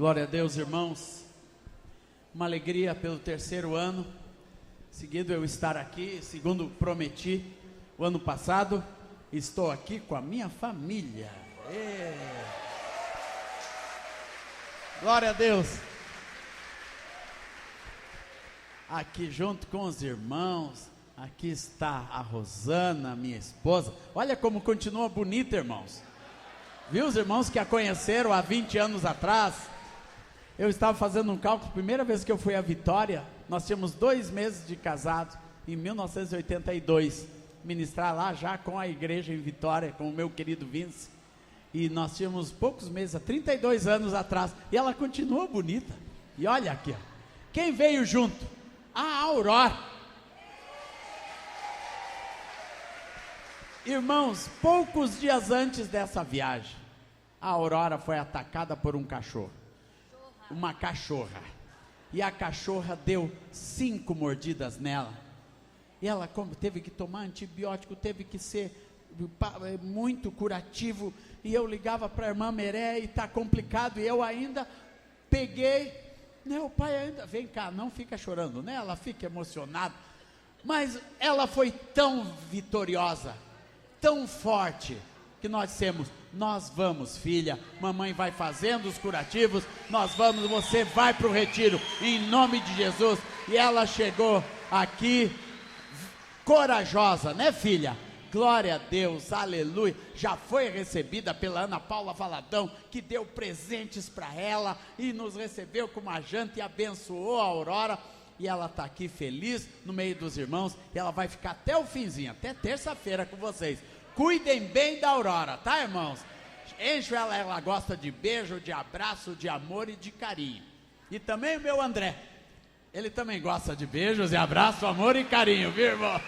Glória a Deus, irmãos. Uma alegria pelo terceiro ano seguido eu estar aqui, segundo prometi o ano passado. Estou aqui com a minha família. Glória a Deus. Aqui junto com os irmãos. Aqui está a Rosana, minha esposa. Olha como continua bonita, irmãos. Viu os irmãos que a conheceram há 20 anos atrás? Eu estava fazendo um cálculo, primeira vez que eu fui a Vitória, nós tínhamos 2 meses de casado, em 1982, ministrar lá já com a igreja em Vitória, com o meu querido Vince, e nós tínhamos poucos meses, há 32 anos atrás, e ela continua bonita. E olha aqui, ó. Quem veio junto? A Aurora. Irmãos, poucos dias antes dessa viagem, a Aurora foi atacada por um cachorro. Uma cachorra. E a cachorra deu 5 mordidas nela. E ela teve que tomar antibiótico, teve que ser muito curativo. E eu ligava para a irmã Meré e está complicado. E eu ainda peguei, né, o pai ainda, vem cá, não fica chorando, né? Ela fica emocionada. Mas ela foi tão vitoriosa, tão forte, que nós dissemos: nós vamos, filha, mamãe vai fazendo os curativos, nós vamos, você vai para o retiro, em nome de Jesus. E ela chegou aqui, corajosa, né, filha? Glória a Deus, aleluia. Já foi recebida pela Ana Paula Valadão, que deu presentes para ela, e nos recebeu com uma janta e abençoou a Aurora. E ela está aqui feliz, no meio dos irmãos, e ela vai ficar até o finzinho, até terça-feira com vocês. Cuidem bem da Aurora, tá, irmãos? Encho ela gosta de beijo, de abraço, de amor e de carinho. E também o meu André, ele também gosta de beijos e abraço, amor e carinho, viu, irmão?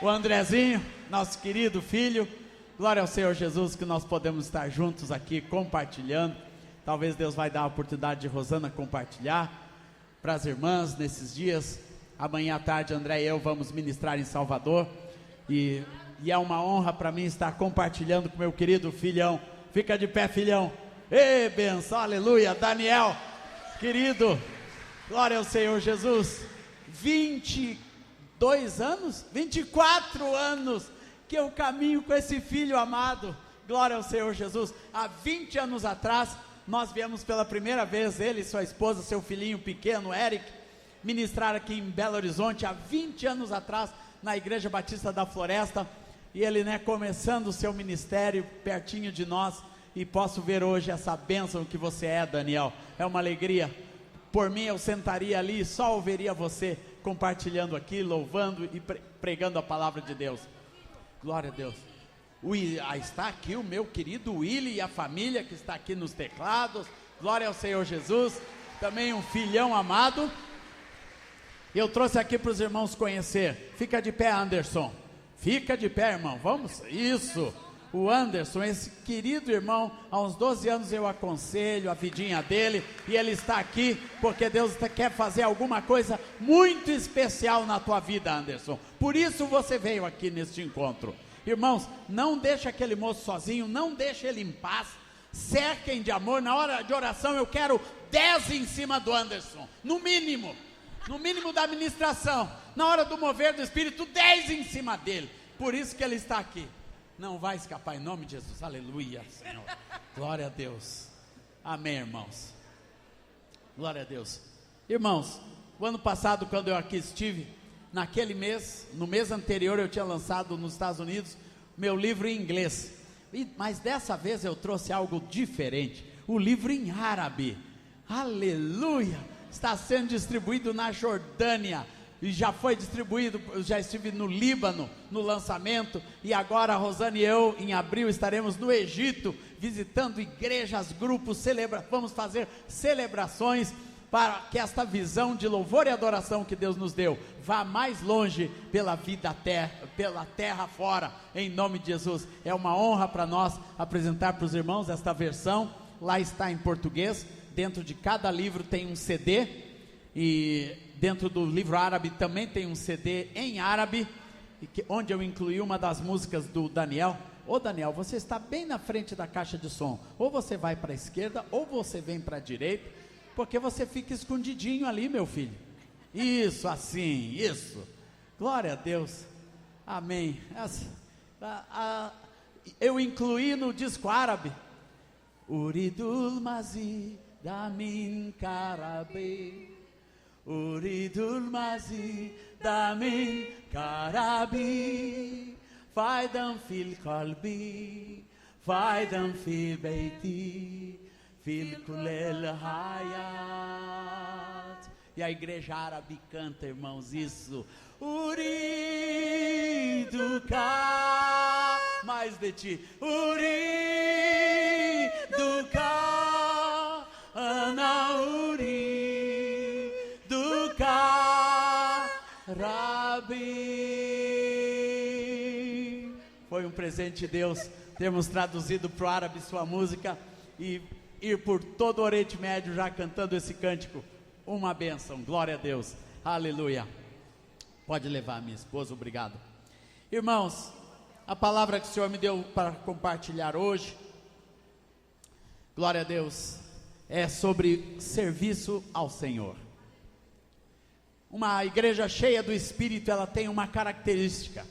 O Andrezinho, nosso querido filho, glória ao Senhor Jesus, que nós podemos estar juntos aqui compartilhando. Talvez Deus vai dar a oportunidade de Rosana compartilhar para as irmãs nesses dias. Amanhã à tarde, André e eu vamos ministrar em Salvador, e é uma honra para mim estar compartilhando com meu querido filhão. Fica de pé, filhão. Ei, benção, aleluia. Daniel, querido, glória ao Senhor Jesus. 22 anos, 24 anos que eu caminho com esse filho amado. Glória ao Senhor Jesus. Há 20 anos atrás, nós viemos pela primeira vez, ele e sua esposa, seu filhinho pequeno, Eric, ministrar aqui em Belo Horizonte, há 20 anos atrás, na Igreja Batista da Floresta. E ele, né, começando o seu ministério pertinho de nós, e posso ver hoje essa bênção que você é, Daniel. É uma alegria. Por mim eu sentaria ali e só ouviria você compartilhando aqui, louvando e pregando a palavra de Deus. Glória a Deus. Está aqui o meu querido Willy e a família que está aqui nos teclados. Glória ao Senhor Jesus. Também um filhão amado. Eu trouxe aqui para os irmãos conhecer. Fica de pé, Anderson. Fica de pé, irmão. Vamos. Isso. O Anderson, esse querido irmão, há uns 12 anos eu aconselho a vidinha dele, e ele está aqui porque Deus quer fazer alguma coisa muito especial na tua vida, Anderson. Por isso você veio aqui neste encontro. Irmãos, não deixe aquele moço sozinho, não deixe ele em paz. Cerquem de amor. Na hora de oração eu quero 10 em cima do Anderson, no mínimo da administração. Na hora do mover do Espírito, 10 em cima dele. Por isso que ele está aqui. Não vai escapar, em nome de Jesus. Aleluia, Senhor. Glória a Deus. Amém, irmãos. Glória a Deus. Irmãos, o ano passado, quando eu aqui estive, naquele mês, no mês anterior, eu tinha lançado nos Estados Unidos meu livro em inglês. Mas dessa vez eu trouxe algo diferente. O livro em árabe. Aleluia. Está sendo distribuído na Jordânia, e já foi distribuído, já estive no Líbano, no lançamento, e agora a Rosana e eu, em abril, estaremos no Egito, visitando igrejas, grupos, vamos fazer celebrações, para que esta visão de louvor e adoração que Deus nos deu, vá mais longe pela terra fora, em nome de Jesus. É uma honra para nós apresentar para os irmãos esta versão. Lá está em português. Dentro de cada livro tem um CD, e dentro do livro árabe também tem um CD em árabe, onde eu incluí uma das músicas do Daniel, ô Daniel, você está bem na frente da caixa de som, ou você vai para a esquerda, ou você vem para a direita, porque você fica escondidinho ali, meu filho. Isso, assim, isso. Glória a Deus. Amém. Eu incluí no disco árabe. Uridul Mazi Damin Karabi, Uridul Mazi Damin Karabi, Faidan fil qalbi, Faidan fi beiti, fil kulel hayat. E a igreja árabe canta, irmãos, isso. Uriduka, mais de ti. Uriduka, ana uriduka, Rabi. Foi um presente de Deus termos traduzido para o árabe sua música e ir por todo o Oriente Médio já cantando esse cântico. Uma bênção, glória a Deus, aleluia. Pode levar, minha esposa, obrigado. Irmãos, a palavra que o Senhor me deu para compartilhar hoje, glória a Deus, é sobre serviço ao Senhor. Uma igreja cheia do Espírito, ela tem uma característica,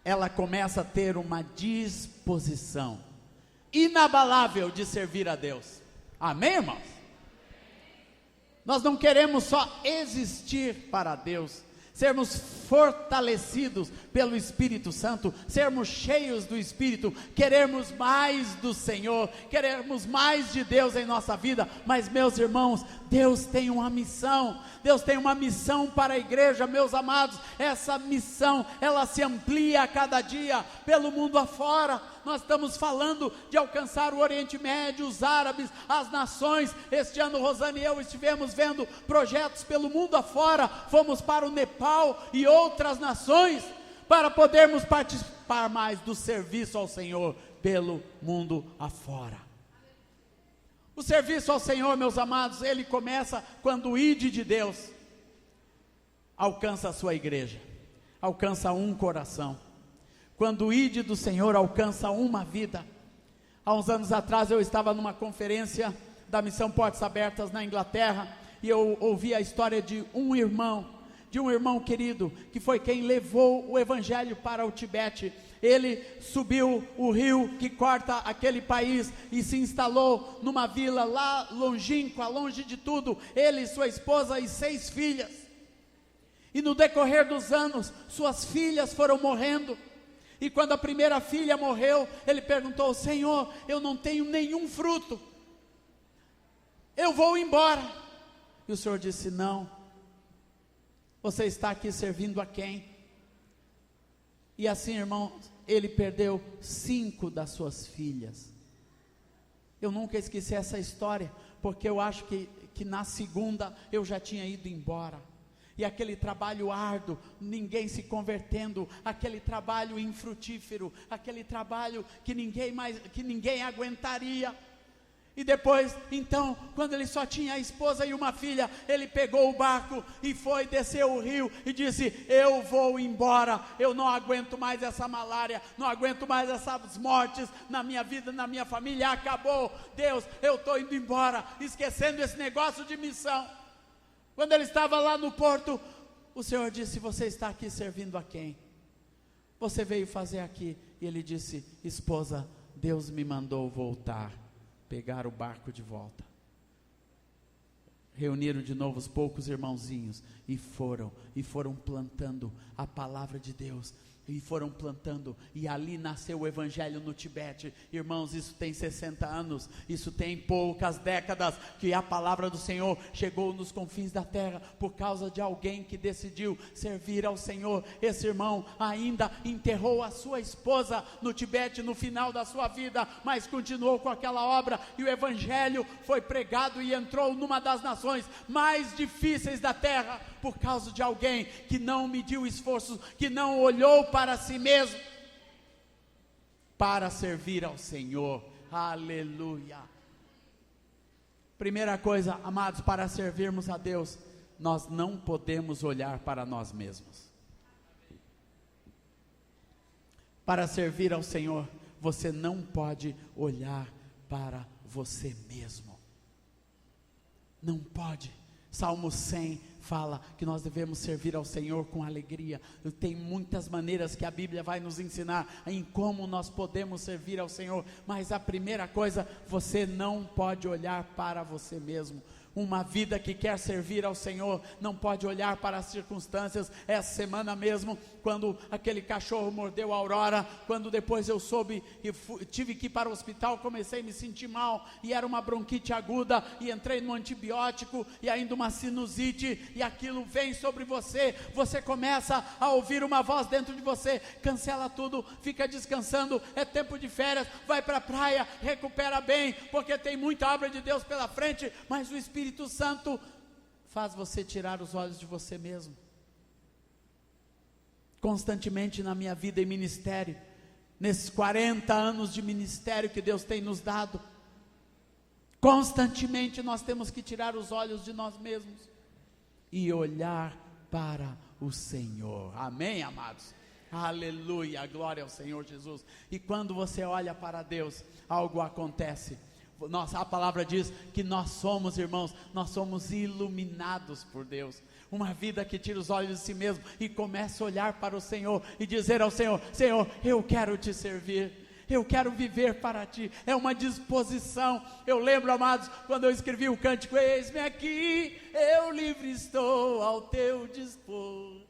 ela começa a ter uma disposição inabalável de servir a Deus. Amém, irmãos? Nós não queremos só existir para Deus, sermos fortalecidos pelo Espírito Santo, sermos cheios do Espírito, queremos mais do Senhor, queremos mais de Deus em nossa vida. Mas, meus irmãos, Deus tem uma missão, Deus tem uma missão para a igreja, meus amados. Essa missão, ela se amplia a cada dia pelo mundo afora. Nós estamos falando de alcançar o Oriente Médio, os árabes, as nações. Este ano Rosane e eu estivemos vendo projetos pelo mundo afora, fomos para o Nepal e outras nações, para podermos participar mais do serviço ao Senhor pelo mundo afora. O serviço ao Senhor, meus amados, ele começa quando o ID de Deus alcança a sua igreja, alcança um coração. Quando o ID do Senhor alcança uma vida. Há uns anos atrás eu estava numa conferência da Missão Portas Abertas na Inglaterra, e eu ouvi a história de um irmão querido, que foi quem levou o evangelho para o Tibete. Ele subiu o rio que corta aquele país e se instalou numa vila lá longínqua, longe de tudo, ele, sua esposa e 6 filhas. E no decorrer dos anos, suas filhas foram morrendo. E quando a primeira filha morreu, ele perguntou: Senhor, eu não tenho nenhum fruto, eu vou embora. E o Senhor disse: não, você está aqui servindo a quem? E assim, irmão, ele perdeu 5 das suas filhas. Eu nunca esqueci essa história, porque eu acho que na segunda eu já tinha ido embora. E aquele trabalho árduo, ninguém se convertendo, aquele trabalho infrutífero, aquele trabalho que ninguém aguentaria. E depois, então, quando ele só tinha a esposa e uma filha, ele pegou o barco e foi, desceu o rio e disse: eu vou embora, eu não aguento mais essa malária, não aguento mais essas mortes na minha vida, na minha família, acabou. Deus, eu estou indo embora, esquecendo esse negócio de missão. Quando ele estava lá no porto, o Senhor disse: você está aqui servindo a quem? Você veio fazer aqui? E ele disse: esposa, Deus me mandou voltar, pegar o barco de volta. Reuniram de novo os poucos irmãozinhos e foram plantando a palavra de Deus. E foram plantando, e ali nasceu o evangelho no Tibete. Irmãos, isso tem 60 anos, isso tem poucas décadas, que a palavra do Senhor chegou nos confins da terra, por causa de alguém que decidiu servir ao Senhor. Esse irmão ainda enterrou a sua esposa no Tibete, no final da sua vida, mas continuou com aquela obra, e o evangelho foi pregado e entrou numa das nações mais difíceis da terra, por causa de alguém que não mediu esforços, que não olhou para si mesmo, para servir ao Senhor. Aleluia. Primeira coisa, amados, para servirmos a Deus, nós não podemos olhar para nós mesmos. Para servir ao Senhor, você não pode olhar para você mesmo. Não pode. Salmo 100 fala que nós devemos servir ao Senhor com alegria. Tem muitas maneiras que a Bíblia vai nos ensinar em como nós podemos servir ao Senhor, mas a primeira coisa, você não pode olhar para você mesmo. Uma vida que quer servir ao Senhor não pode olhar para as circunstâncias. Essa semana mesmo, quando aquele cachorro mordeu a Aurora, quando depois eu soube e tive que ir para o hospital, comecei a me sentir mal, e era uma bronquite aguda, e entrei no antibiótico, e ainda uma sinusite, e aquilo vem sobre você, você começa a ouvir uma voz dentro de você: cancela tudo, fica descansando, é tempo de férias, vai para a praia, recupera bem, porque tem muita obra de Deus pela frente. Mas o Espírito Santo faz você tirar os olhos de você mesmo. Constantemente na minha vida e ministério, nesses 40 anos de ministério que Deus tem nos dado, constantemente nós temos que tirar os olhos de nós mesmos e olhar para o Senhor. Amém, amados? Aleluia, glória ao Senhor Jesus. E quando você olha para Deus, algo acontece. A palavra diz que nós somos, irmãos, nós somos iluminados por Deus. Uma vida que tira os olhos de si mesmo e começa a olhar para o Senhor e dizer ao Senhor: Senhor, eu quero te servir, eu quero viver para ti. É uma disposição. Eu lembro, amados, quando eu escrevi o cântico: eis-me aqui, eu livre estou ao teu dispor,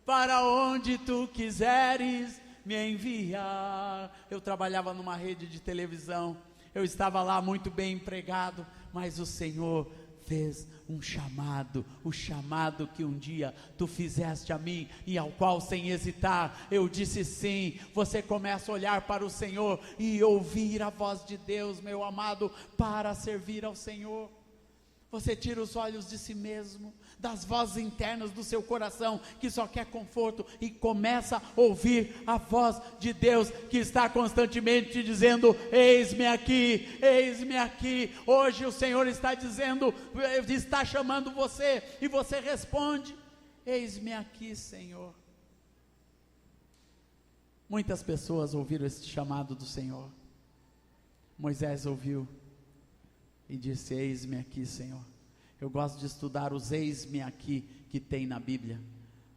para onde tu quiseres me enviar. Eu trabalhava numa rede de televisão, eu estava lá muito bem empregado, mas o Senhor fez um chamado, o chamado que um dia tu fizeste a mim, e ao qual, sem hesitar, eu disse sim. Você começa a olhar para o Senhor e ouvir a voz de Deus, meu amado, para servir ao Senhor. Você tira os olhos de si mesmo, das vozes internas do seu coração, que só quer conforto, e começa a ouvir a voz de Deus, que está constantemente te dizendo: eis-me aqui, eis-me aqui. Hoje o Senhor está dizendo, está chamando você, e você responde: eis-me aqui, Senhor. Muitas pessoas ouviram esse chamado do Senhor. Moisés ouviu e disse: eis-me aqui, Senhor. Eu gosto de estudar os eis-me aqui que tem na Bíblia.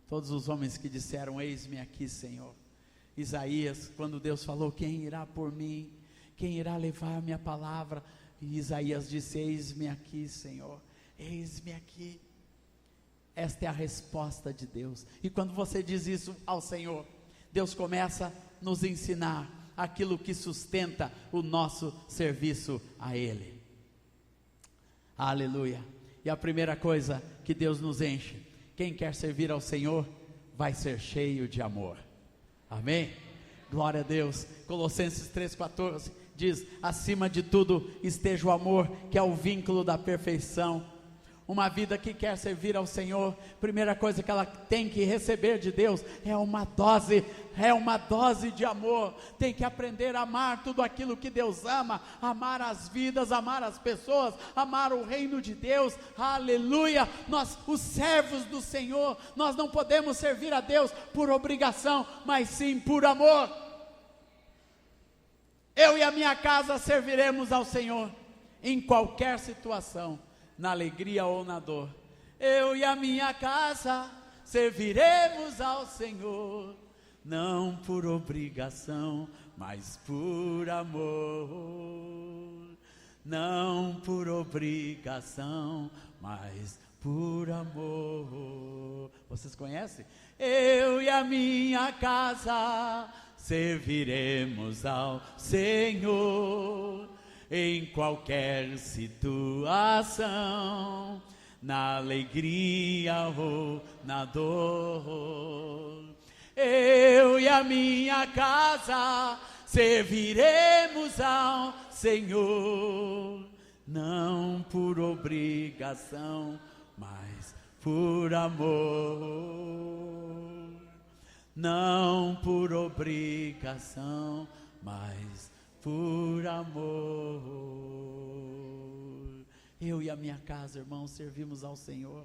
Todos os homens que disseram: eis-me aqui, Senhor. Isaías, quando Deus falou: quem irá por mim? Quem irá levar a minha palavra? E Isaías disse: eis-me aqui, Senhor. Eis-me aqui. Esta é a resposta de Deus. E quando você diz isso ao Senhor, Deus começa a nos ensinar aquilo que sustenta o nosso serviço a Ele. Aleluia. E a primeira coisa que Deus nos enche: quem quer servir ao Senhor vai ser cheio de amor. Amém? Glória a Deus. Colossenses 3,14 diz: acima de tudo esteja o amor, que é o vínculo da perfeição. Uma vida que quer servir ao Senhor, primeira coisa que ela tem que receber de Deus é uma dose de amor. Tem que aprender a amar tudo aquilo que Deus ama, amar as vidas, amar as pessoas, amar o reino de Deus. Aleluia. Nós, os servos do Senhor, nós não podemos servir a Deus por obrigação, mas sim por amor. Eu e a minha casa serviremos ao Senhor em qualquer situação, na alegria ou na dor. Eu e a minha casa serviremos ao Senhor, não por obrigação, mas por amor. Não por obrigação, mas por amor. Vocês conhecem? Eu e a minha casa serviremos ao Senhor em qualquer situação, na alegria ou na dor. Eu e a minha casa serviremos ao Senhor, não por obrigação, mas por amor. Não por obrigação, mas por amor. Eu e a minha casa, irmãos, servimos ao Senhor.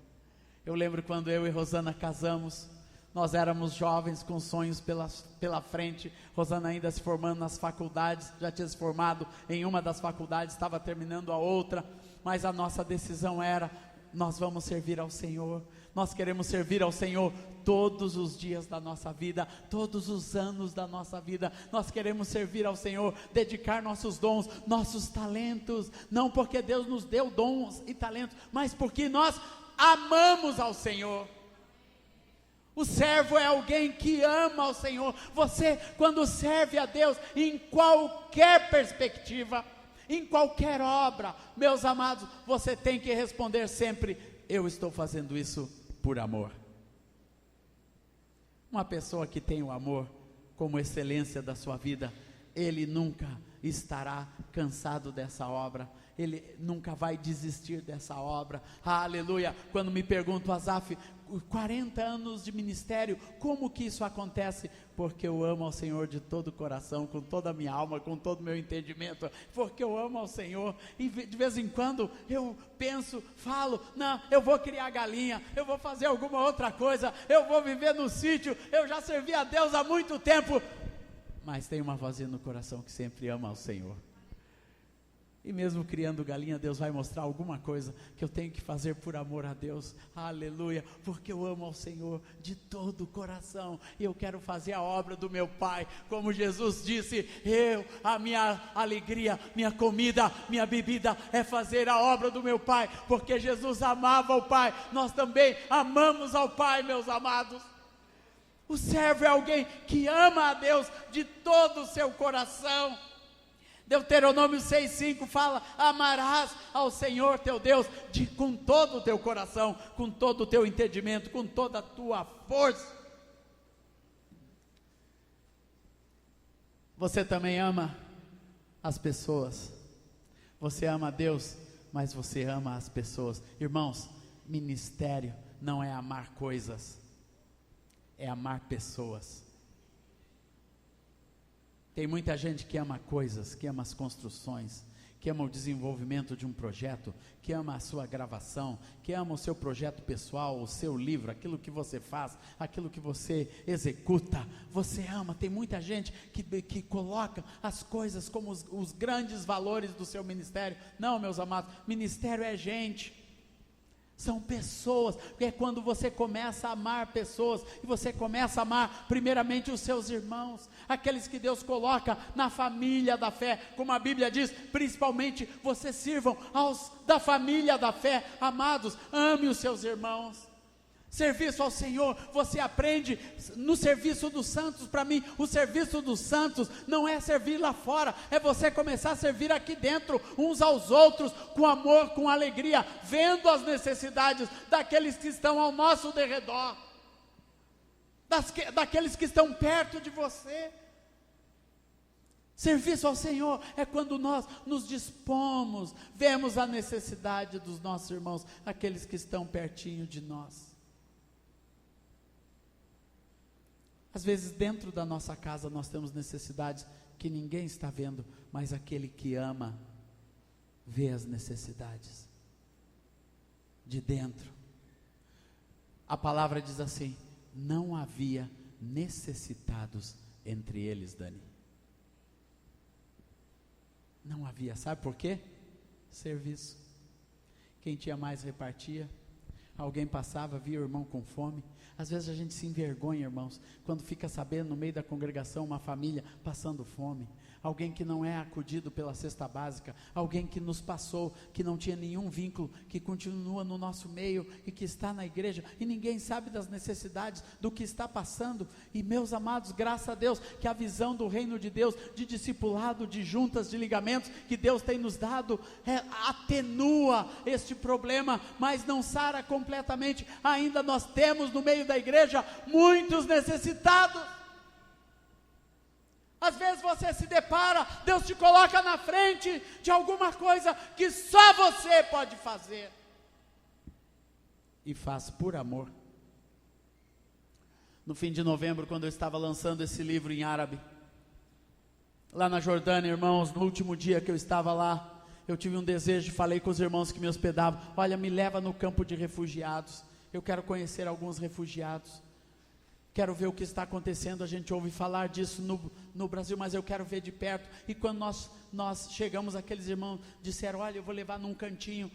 Eu lembro quando eu e Rosana casamos, nós éramos jovens com sonhos pela frente. Rosana ainda se formando nas faculdades, já tinha se formado em uma das faculdades, estava terminando a outra, mas a nossa decisão era: nós vamos servir ao Senhor. Nós queremos servir ao Senhor todos os dias da nossa vida, todos os anos da nossa vida. Nós queremos servir ao Senhor, dedicar nossos dons, nossos talentos, não porque Deus nos deu dons e talentos, mas porque nós amamos ao Senhor. O servo é alguém que ama ao Senhor. Você, quando serve a Deus, em qualquer perspectiva, em qualquer obra, meus amados, você tem que responder sempre: eu estou fazendo isso por amor. Uma pessoa que tem o amor como excelência da sua vida, ele nunca estará cansado dessa obra, ele nunca vai desistir dessa obra. Aleluia. Quando me pergunto, Asaf, 40 anos de ministério, como que isso acontece? Porque eu amo ao Senhor de todo o coração, com toda a minha alma, com todo o meu entendimento, porque eu amo ao Senhor. E de vez em quando eu penso, falo, não, eu vou criar galinha, eu vou fazer alguma outra coisa, eu vou viver no sítio, eu já servi a Deus há muito tempo, mas tem uma vozinha no coração que sempre ama ao Senhor. E mesmo criando galinha, Deus vai mostrar alguma coisa que eu tenho que fazer por amor a Deus. Aleluia, porque eu amo ao Senhor de todo o coração, e eu quero fazer a obra do meu Pai, como Jesus disse: a minha alegria, minha comida, minha bebida é fazer a obra do meu Pai, porque Jesus amava o Pai, nós também amamos ao Pai, meus amados. O servo é alguém que ama a Deus de todo o seu coração. Deuteronômio 6,5 fala: amarás ao Senhor teu Deus com todo o teu coração, com todo o teu entendimento, com toda a tua força. Você também ama as pessoas. Você ama a Deus, mas você ama as pessoas. Irmãos, ministério não é amar coisas, é amar pessoas. Tem muita gente que ama coisas, que ama as construções, que ama o desenvolvimento de um projeto, que ama a sua gravação, que ama o seu projeto pessoal, o seu livro, aquilo que você faz, aquilo que você executa. Você ama. Tem muita gente que coloca as coisas como os grandes valores do seu ministério. Não, meus amados, ministério é gente. São pessoas, porque é quando você começa a amar pessoas, e você começa a amar primeiramente os seus irmãos, aqueles que Deus coloca na família da fé, como a Bíblia diz, principalmente vocês sirvam aos da família da fé. Amados, ame os seus irmãos. Serviço ao Senhor, você aprende no serviço dos santos. Para mim, o serviço dos santos não é servir lá fora, é você começar a servir aqui dentro, uns aos outros, com amor, com alegria, vendo as necessidades daqueles que estão ao nosso derredor, daqueles que estão perto de você. Serviço ao Senhor é quando nós nos dispomos, vemos a necessidade dos nossos irmãos, aqueles que estão pertinho de nós. Às vezes dentro da nossa casa nós temos necessidades que ninguém está vendo, mas aquele que ama vê as necessidades de dentro. A palavra diz assim: não havia necessitados entre eles, Dani. Não havia, sabe por quê? Serviço. Quem tinha mais repartia. Alguém passava, via o irmão com fome. Às vezes a gente se envergonha, irmãos, quando fica sabendo no meio da congregação uma família passando fome, alguém que não é acudido pela cesta básica, alguém que nos passou, que não tinha nenhum vínculo, que continua no nosso meio e que está na igreja, e ninguém sabe das necessidades, do que está passando. E meus amados, graças a Deus, que a visão do reino de Deus, de discipulado, de juntas, de ligamentos, que Deus tem nos dado, atenua este problema, mas não sara completamente. Ainda nós temos no meio da igreja muitos necessitados. Às vezes você se depara, Deus te coloca na frente de alguma coisa que só você pode fazer, e faz por amor. No fim de novembro, quando eu estava lançando esse livro em árabe, lá na Jordânia, irmãos, no último dia que eu estava lá, eu tive um desejo, falei com os irmãos que me hospedavam: olha, me leva no campo de refugiados, eu quero conhecer alguns refugiados. quero ver o que está acontecendo. A gente ouve falar disso no Brasil, mas eu quero ver de perto. E quando nós chegamos, aqueles irmãos disseram: olha, eu vou levar num cantinho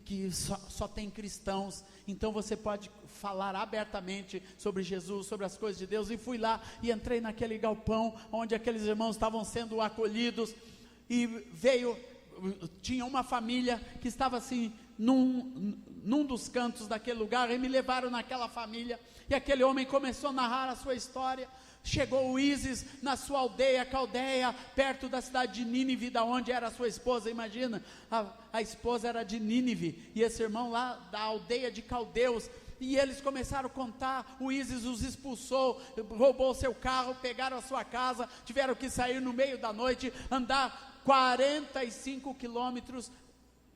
que só tem cristãos, então você pode falar abertamente sobre Jesus, sobre as coisas de Deus. E fui lá e entrei naquele galpão, onde aqueles irmãos estavam sendo acolhidos, e tinha uma família que estava assim, num dos cantos daquele lugar, e me levaram naquela família, e aquele homem começou a narrar a sua história. Chegou o Isis na sua aldeia Caldeia, perto da cidade de Nínive, da onde era a sua esposa. Imagina, a esposa era de Nínive, e esse irmão lá da aldeia de Caldeus. E eles começaram a contar. O Isis os expulsou, roubou seu carro, pegaram a sua casa, tiveram que sair no meio da noite, andar 45 quilômetros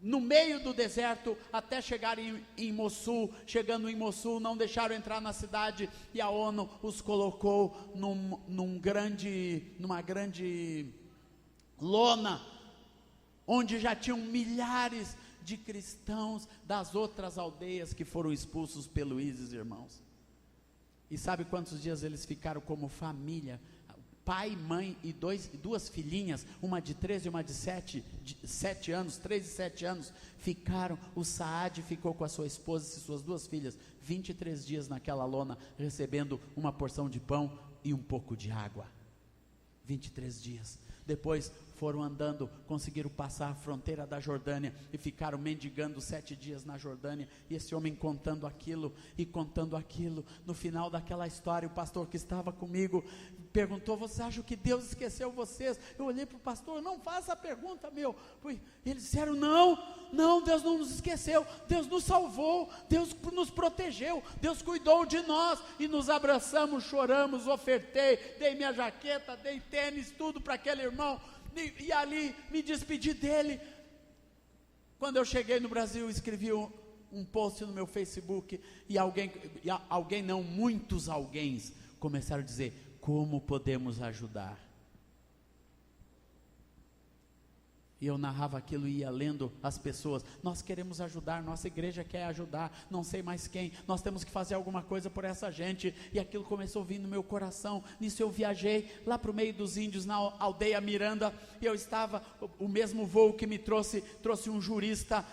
no meio do deserto, até chegar em Mossul. Chegando em Mossul, não deixaram entrar na cidade, e a ONU os colocou numa grande lona, onde já tinham milhares de cristãos das outras aldeias que foram expulsos pelo ISIS, irmãos. E sabe quantos dias eles ficaram como família? Pai, mãe e duas filhinhas, uma de 13 e uma de 7 anos, 3 e 7 anos, ficaram. O Saad ficou com a sua esposa e suas 2 filhas, 23 dias naquela lona, recebendo uma porção de pão e um pouco de água. 23 dias. Depois foram andando, conseguiram passar a fronteira da Jordânia, e ficaram mendigando 7 dias na Jordânia, e esse homem contando aquilo, e contando aquilo. No final daquela história, o pastor que estava comigo perguntou: você acha que Deus esqueceu vocês? Eu olhei para o pastor: não faça a pergunta, meu. Eles disseram: não, Deus não nos esqueceu, Deus nos salvou, Deus nos protegeu, Deus cuidou de nós, e nos abraçamos, choramos, ofertei, dei minha jaqueta, dei tênis, tudo para aquele irmão, e ali me despedi dele. Quando eu cheguei no Brasil, escrevi um post no meu Facebook, e muitos alguéms começaram a dizer: como podemos ajudar? E eu narrava aquilo e ia lendo as pessoas: nós queremos ajudar, nossa igreja quer ajudar, não sei mais quem, nós temos que fazer alguma coisa por essa gente. E aquilo começou a vir no meu coração. Nisso eu viajei lá para o meio dos índios, na aldeia Miranda, e eu estava, o mesmo voo que me trouxe um jurista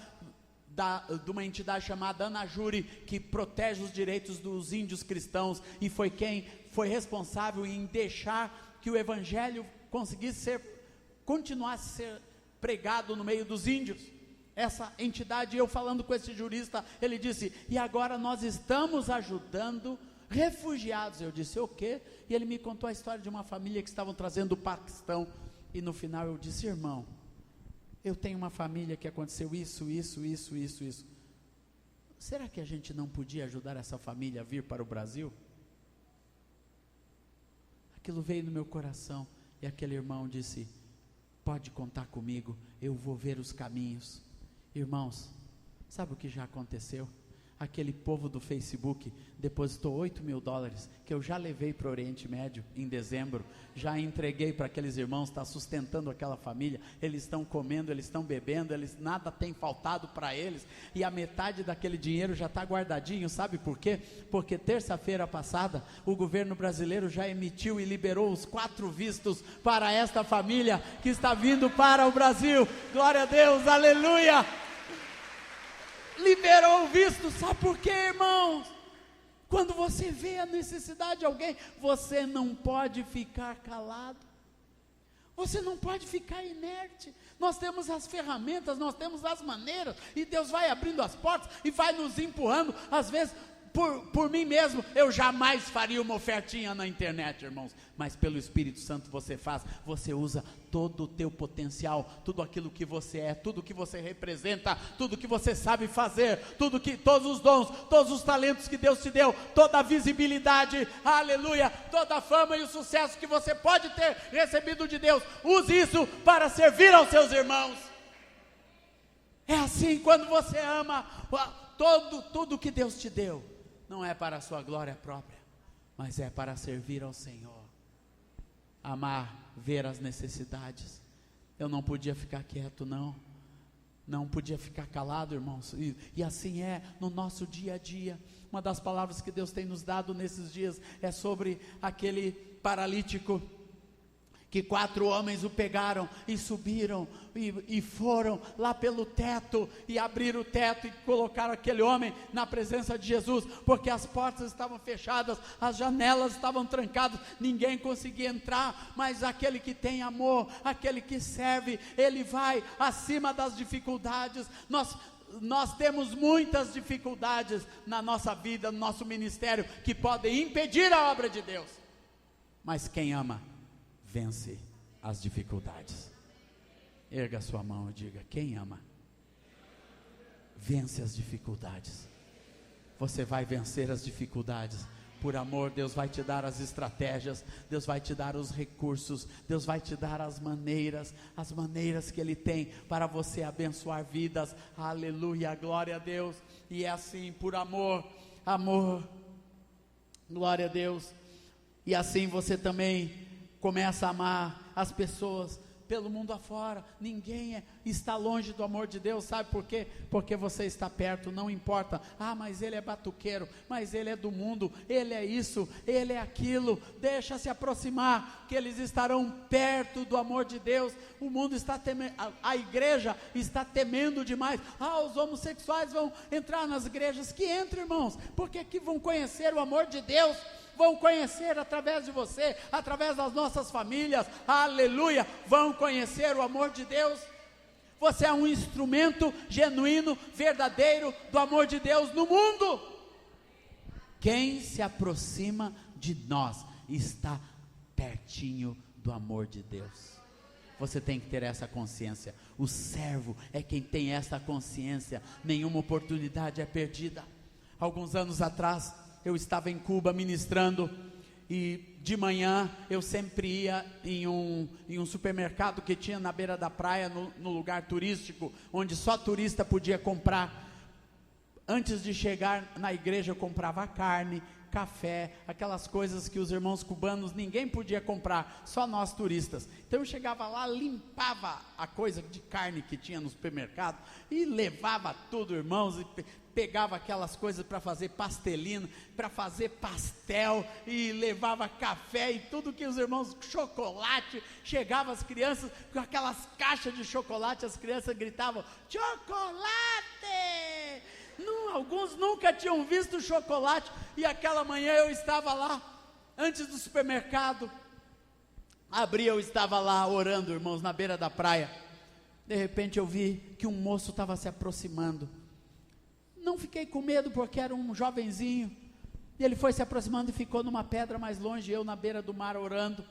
de uma entidade chamada Anajuri, que protege os direitos dos índios cristãos, e foi quem foi responsável em deixar que o evangelho continuasse a ser pregado no meio dos índios. Essa entidade, eu falando com esse jurista, ele disse: e agora nós estamos ajudando refugiados. Eu disse: o quê? E ele me contou a história de uma família que estavam trazendo do Paquistão, e no final eu disse: irmão, eu tenho uma família que aconteceu isso. Será que a gente não podia ajudar essa família a vir para o Brasil? Aquilo veio no meu coração, e aquele irmão disse: pode contar comigo, eu vou ver os caminhos. Irmãos, sabe o que já aconteceu? Aquele povo do Facebook depositou $8.000, que eu já levei para o Oriente Médio em dezembro, já entreguei para aqueles irmãos, está sustentando aquela família, eles estão comendo, eles estão bebendo, nada tem faltado para eles, e a metade daquele dinheiro já está guardadinho. Sabe por quê? Porque terça-feira passada, o governo brasileiro já emitiu e liberou os 4 vistos para esta família que está vindo para o Brasil. Glória a Deus, aleluia! Liberou o visto. Sabe por quê, irmãos? Quando você vê a necessidade de alguém, você não pode ficar calado, você não pode ficar inerte. Nós temos as ferramentas, nós temos as maneiras, e Deus vai abrindo as portas e vai nos empurrando. Às vezes, por mim mesmo, eu jamais faria uma ofertinha na internet, irmãos, mas pelo Espírito Santo você faz. Você usa todo o teu potencial, tudo aquilo que você é, tudo que você representa, tudo que você sabe fazer, todos os dons, todos os talentos que Deus te deu, toda a visibilidade, aleluia, toda a fama e o sucesso que você pode ter recebido de Deus, use isso para servir aos seus irmãos. É assim, quando você ama, tudo que Deus te deu, não é para a sua glória própria, mas é para servir ao Senhor. Amar, ver as necessidades. Eu não podia ficar quieto, não não podia ficar calado, irmãos, e assim é no nosso dia a dia. Uma das palavras que Deus tem nos dado nesses dias é sobre aquele paralítico, que 4 homens o pegaram e subiram e foram lá pelo teto e abriram o teto e colocaram aquele homem na presença de Jesus, porque as portas estavam fechadas, as janelas estavam trancadas, ninguém conseguia entrar, mas aquele que tem amor, aquele que serve, ele vai acima das dificuldades. Nós temos muitas dificuldades na nossa vida, no nosso ministério, que podem impedir a obra de Deus, mas quem ama vence as dificuldades. Erga a sua mão e diga: quem ama vence as dificuldades. Você vai vencer as dificuldades. Por amor, Deus vai te dar as estratégias, Deus vai te dar os recursos, Deus vai te dar as maneiras que Ele tem para você abençoar vidas. Aleluia, glória a Deus. E é assim, por amor, glória a Deus. E assim você também começa a amar as pessoas pelo mundo afora. Ninguém está longe do amor de Deus, sabe por quê? Porque você está perto, não importa, mas ele é batuqueiro, mas ele é do mundo, ele é isso, ele é aquilo, deixa se aproximar, que eles estarão perto do amor de Deus. O mundo está temendo, a igreja está temendo demais. Os homossexuais vão entrar nas igrejas. Que entrem, irmãos, porque aqui vão conhecer o amor de Deus, vão conhecer através de você, através das nossas famílias, aleluia, vão conhecer o amor de Deus. Você é um instrumento genuíno, verdadeiro do amor de Deus no mundo. Quem se aproxima de nós está pertinho do amor de Deus. Você tem que ter essa consciência. O servo é quem tem essa consciência. Nenhuma oportunidade é perdida. Alguns anos atrás, eu estava em Cuba ministrando, e de manhã eu sempre ia em um supermercado que tinha na beira da praia, no lugar turístico, onde só turista podia comprar. Antes de chegar na igreja eu comprava carne, café, aquelas coisas que os irmãos cubanos ninguém podia comprar, só nós turistas. Então eu chegava lá, limpava a coisa de carne que tinha no supermercado e levava tudo, irmãos, e pegava aquelas coisas para fazer pastelina, para fazer pastel, e levava café e tudo que os irmãos, chocolate. Chegava as crianças com aquelas caixas de chocolate, as crianças gritavam: chocolate! Alguns nunca tinham visto chocolate, e aquela manhã eu estava lá, antes do supermercado abrir, eu estava lá orando, irmãos, na beira da praia. De repente eu vi que um moço estava se aproximando. Não fiquei com medo, porque era um jovenzinho, e ele foi se aproximando e ficou numa pedra mais longe, eu na beira do mar orando.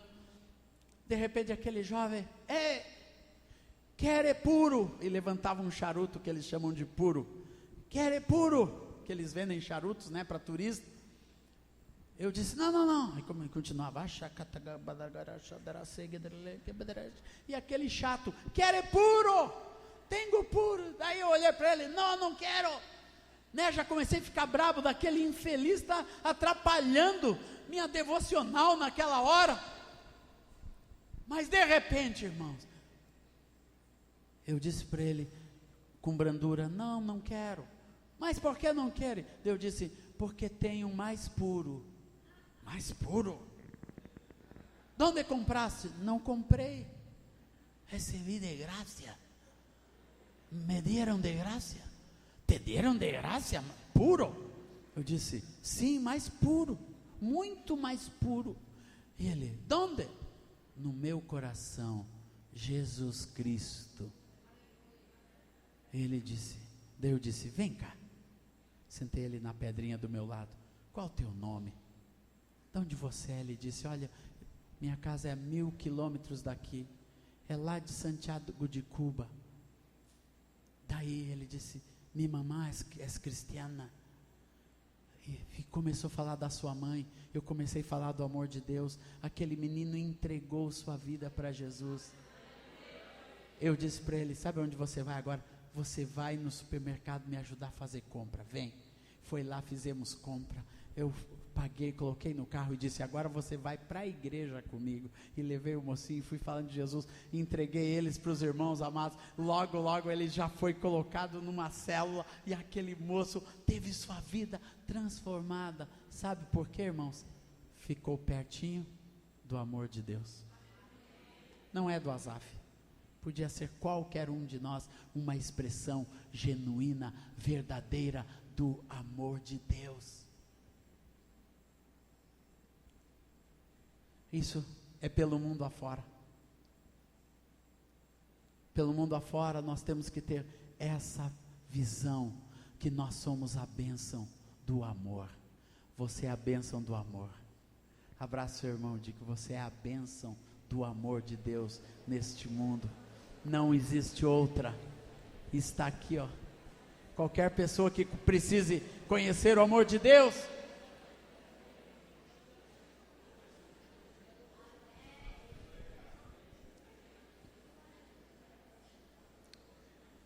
De repente aquele jovem: quer puro, e levantava um charuto que eles chamam de puro. Quer puro, que eles vendem charutos, né, para turista. Eu disse: não, aí como ele continuava, e aquele chato: quer puro, tenho puro. Daí eu olhei para ele: não quero, né? Já comecei a ficar bravo, daquele infeliz está atrapalhando minha devocional naquela hora. Mas de repente, irmãos, eu disse para ele com brandura: não quero. Mas por que não quer? Eu disse: porque tenho mais puro. Mais puro? Onde compraste? Não comprei, recebi de graça. Me deram de graça. Te deram de graça? Puro? Eu disse: sim, mais puro, muito mais puro. E ele: onde? No meu coração, Jesus Cristo. Ele disse, daí eu disse: vem cá. Sentei ele na pedrinha do meu lado. Qual o teu nome? De onde você é? Ele disse: olha, minha casa é a 1000 quilômetros daqui, é lá de Santiago de Cuba. Daí ele disse: minha mamãe é cristiana. E começou a falar da sua mãe. Eu comecei a falar do amor de Deus. Aquele menino entregou sua vida para Jesus. Eu disse para ele: sabe onde você vai agora? Você vai no supermercado me ajudar a fazer compra, vem. Foi lá, fizemos compra. Eu paguei, coloquei no carro e disse: agora você vai para a igreja comigo. E levei o mocinho, fui falando de Jesus, entreguei eles para os irmãos amados. Logo ele já foi colocado numa célula, e aquele moço teve sua vida transformada. Sabe por quê, irmãos? Ficou pertinho do amor de Deus. Não é do Asaf, podia ser qualquer um de nós, uma expressão genuína, verdadeira do amor de Deus. Isso é pelo mundo afora. Pelo mundo afora nós temos que ter essa visão, que nós somos a bênção do amor. Você é a bênção do amor. Abraça seu irmão, diga que você é a bênção do amor de Deus neste mundo. Não existe outra. Está aqui, ó. Qualquer pessoa que precise conhecer o amor de Deus,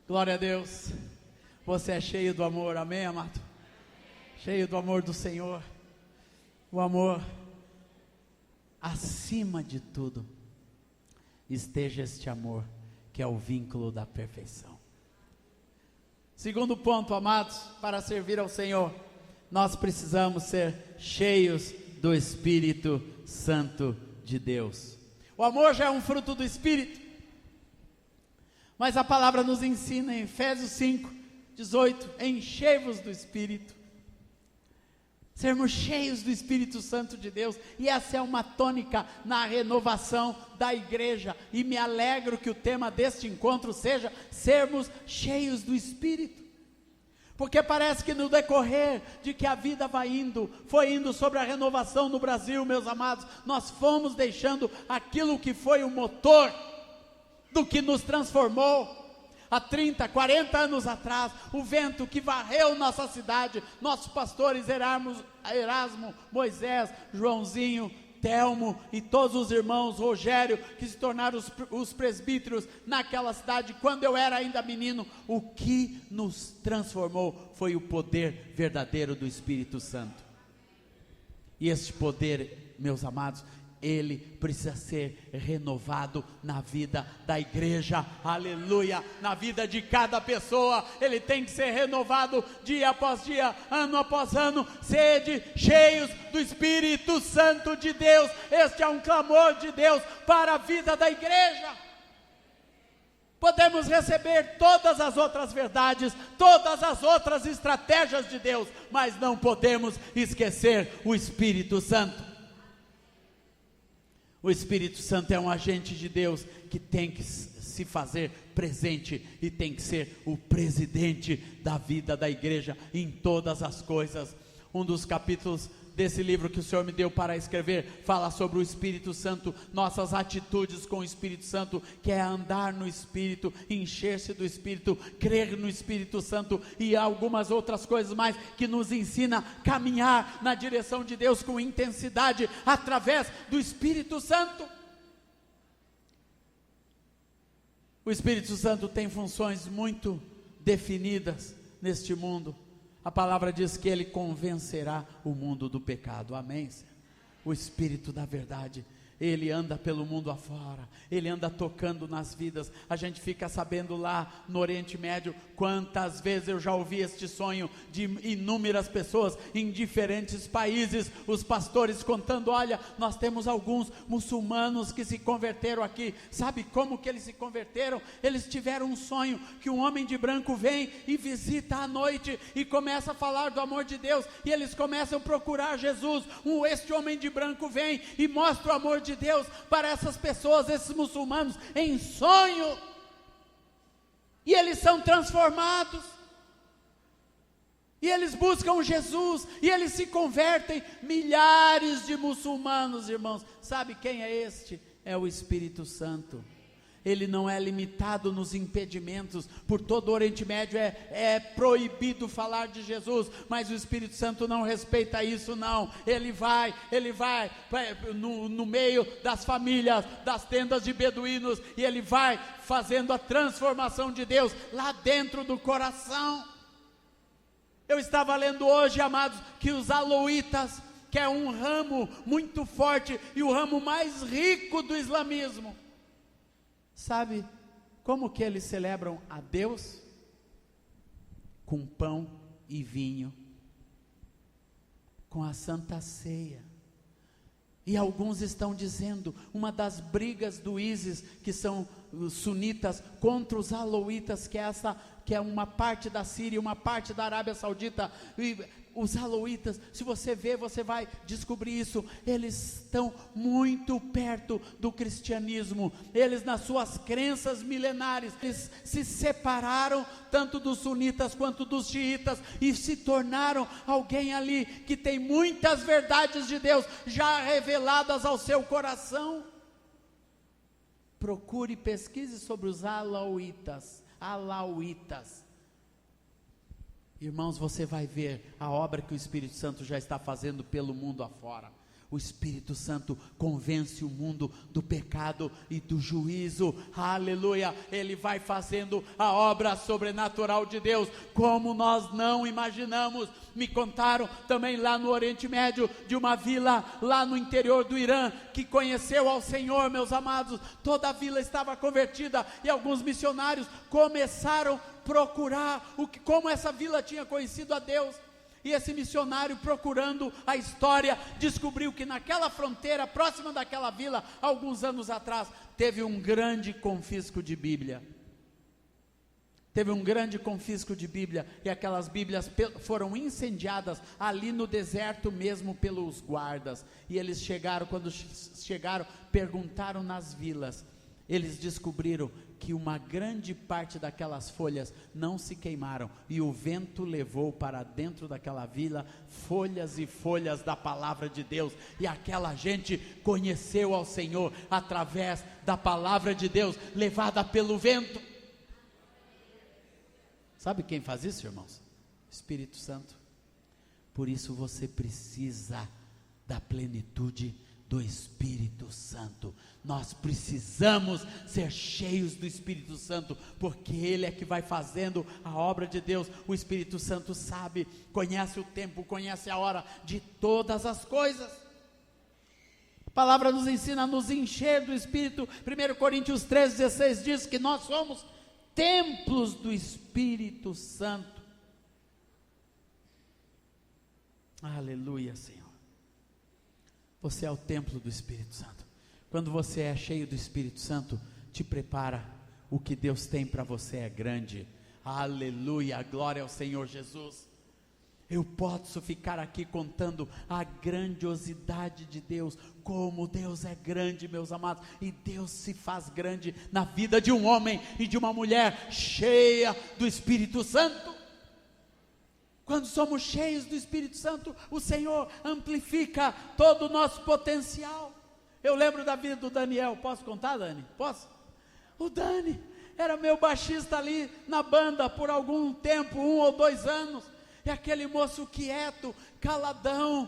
glória a Deus. Você é cheio do amor, amém, amado? Cheio do amor do Senhor. O amor, acima de tudo, esteja este amor, que é o vínculo da perfeição. Segundo ponto, amados, para servir ao Senhor, nós precisamos ser cheios do Espírito Santo de Deus. O amor já é um fruto do Espírito, mas a palavra nos ensina em Efésios 5:18, enchei-vos do Espírito. Sermos cheios do Espírito Santo de Deus, e essa é uma tônica na renovação da igreja, e me alegro que o tema deste encontro seja sermos cheios do Espírito, porque parece que no decorrer de que a vida foi indo sobre a renovação no Brasil, meus amados, nós fomos deixando aquilo que foi o motor do que nos transformou. Há 30, 40 anos atrás, o vento que varreu nossa cidade, nossos pastores Erasmo, Moisés, Joãozinho, Telmo e todos os irmãos, Rogério, que se tornaram os presbíteros naquela cidade, quando eu era ainda menino, o que nos transformou foi o poder verdadeiro do Espírito Santo. E este poder, meus amados, ele precisa ser renovado na vida da igreja, aleluia, na vida de cada pessoa. Ele tem que ser renovado dia após dia, ano após ano. Sede cheios do Espírito Santo de Deus. Este é um clamor de Deus para a vida da igreja. Podemos receber todas as outras verdades, todas as outras estratégias de Deus, mas não podemos esquecer o Espírito Santo. O Espírito Santo é um agente de Deus que tem que se fazer presente e tem que ser o presidente da vida da igreja em todas as coisas. Um dos capítulos desse livro que o Senhor me deu para escrever fala sobre o Espírito Santo, nossas atitudes com o Espírito Santo, que é andar no Espírito, encher-se do Espírito, crer no Espírito Santo e algumas outras coisas mais, que nos ensina a caminhar na direção de Deus com intensidade, através do Espírito Santo. O Espírito Santo tem funções muito definidas neste mundo. A palavra diz que ele convencerá o mundo do pecado, amém? O Espírito da verdade, ele anda pelo mundo afora, ele anda tocando nas vidas. A gente fica sabendo lá no Oriente Médio, quantas vezes eu já ouvi este sonho de inúmeras pessoas em diferentes países, os pastores contando: olha, nós temos alguns muçulmanos que se converteram aqui. Sabe como que eles se converteram? Eles tiveram um sonho que um homem de branco vem e visita à noite e começa a falar do amor de Deus, e eles começam a procurar Jesus. Este homem de branco vem e mostra o amor de Deus para essas pessoas, esses muçulmanos, em sonho, e eles são transformados, e eles buscam Jesus, e eles se convertem. Milhares de muçulmanos, irmãos. Sabe quem é este? É o Espírito Santo. Ele não é limitado nos impedimentos. Por todo o Oriente Médio é proibido falar de Jesus, mas o Espírito Santo não respeita isso, não. Ele vai no meio das famílias, das tendas de beduínos, e ele vai fazendo a transformação de Deus lá dentro do coração. Eu estava lendo hoje, amados, que os alauítas, que é um ramo muito forte e o ramo mais rico do islamismo. Sabe como que eles celebram a Deus? Com pão e vinho, com a Santa Ceia. E alguns estão dizendo, uma das brigas do ISIS, que são os sunitas, contra os alauítas, que é uma parte da Síria, uma parte da Arábia Saudita, e os alauítas, se você ver, você vai descobrir isso, eles estão muito perto do cristianismo, eles nas suas crenças milenares, eles se separaram tanto dos sunitas quanto dos xiitas, e se tornaram alguém ali, que tem muitas verdades de Deus, já reveladas ao seu coração. Procure e pesquise sobre os alauítas, irmãos, você vai ver a obra que o Espírito Santo já está fazendo pelo mundo afora. O Espírito Santo convence o mundo do pecado e do juízo, aleluia, ele vai fazendo a obra sobrenatural de Deus, como nós não imaginamos. Me contaram também lá no Oriente Médio, de uma vila lá no interior do Irã, que conheceu ao Senhor, meus amados, toda a vila estava convertida, e alguns missionários começaram a procurar como essa vila tinha conhecido a Deus. E esse missionário, procurando a história, descobriu que naquela fronteira, próxima daquela vila, alguns anos atrás, teve um grande confisco de Bíblia. E aquelas Bíblias foram incendiadas ali no deserto mesmo pelos guardas. E eles chegaram, quando chegaram, perguntaram nas vilas. Eles descobriram que uma grande parte daquelas folhas não se queimaram, e o vento levou para dentro daquela vila folhas e folhas da palavra de Deus, e aquela gente conheceu ao Senhor através da palavra de Deus, levada pelo vento. Sabe quem faz isso, irmãos? Espírito Santo. Por isso você precisa da plenitude do Espírito Santo. Nós precisamos ser cheios do Espírito Santo, porque Ele é que vai fazendo a obra de Deus. O Espírito Santo sabe, conhece o tempo, conhece a hora de todas as coisas. A palavra nos ensina a nos encher do Espírito. 1 Coríntios 13:16 diz que nós somos templos do Espírito Santo. Aleluia, Senhor. Você é o templo do Espírito Santo. Quando você é cheio do Espírito Santo, te prepara. O que Deus tem para você é grande. Aleluia, glória ao Senhor Jesus. Eu posso ficar aqui contando a grandiosidade de Deus, como Deus é grande, meus amados, e Deus se faz grande na vida de um homem e de uma mulher cheia do Espírito Santo. Quando somos cheios do Espírito Santo, o Senhor amplifica todo o nosso potencial. Eu lembro da vida do Daniel. Posso contar, Dani? Posso? O Dani era meu baixista ali na banda por algum tempo, 1 ou 2 anos, e aquele moço quieto, caladão,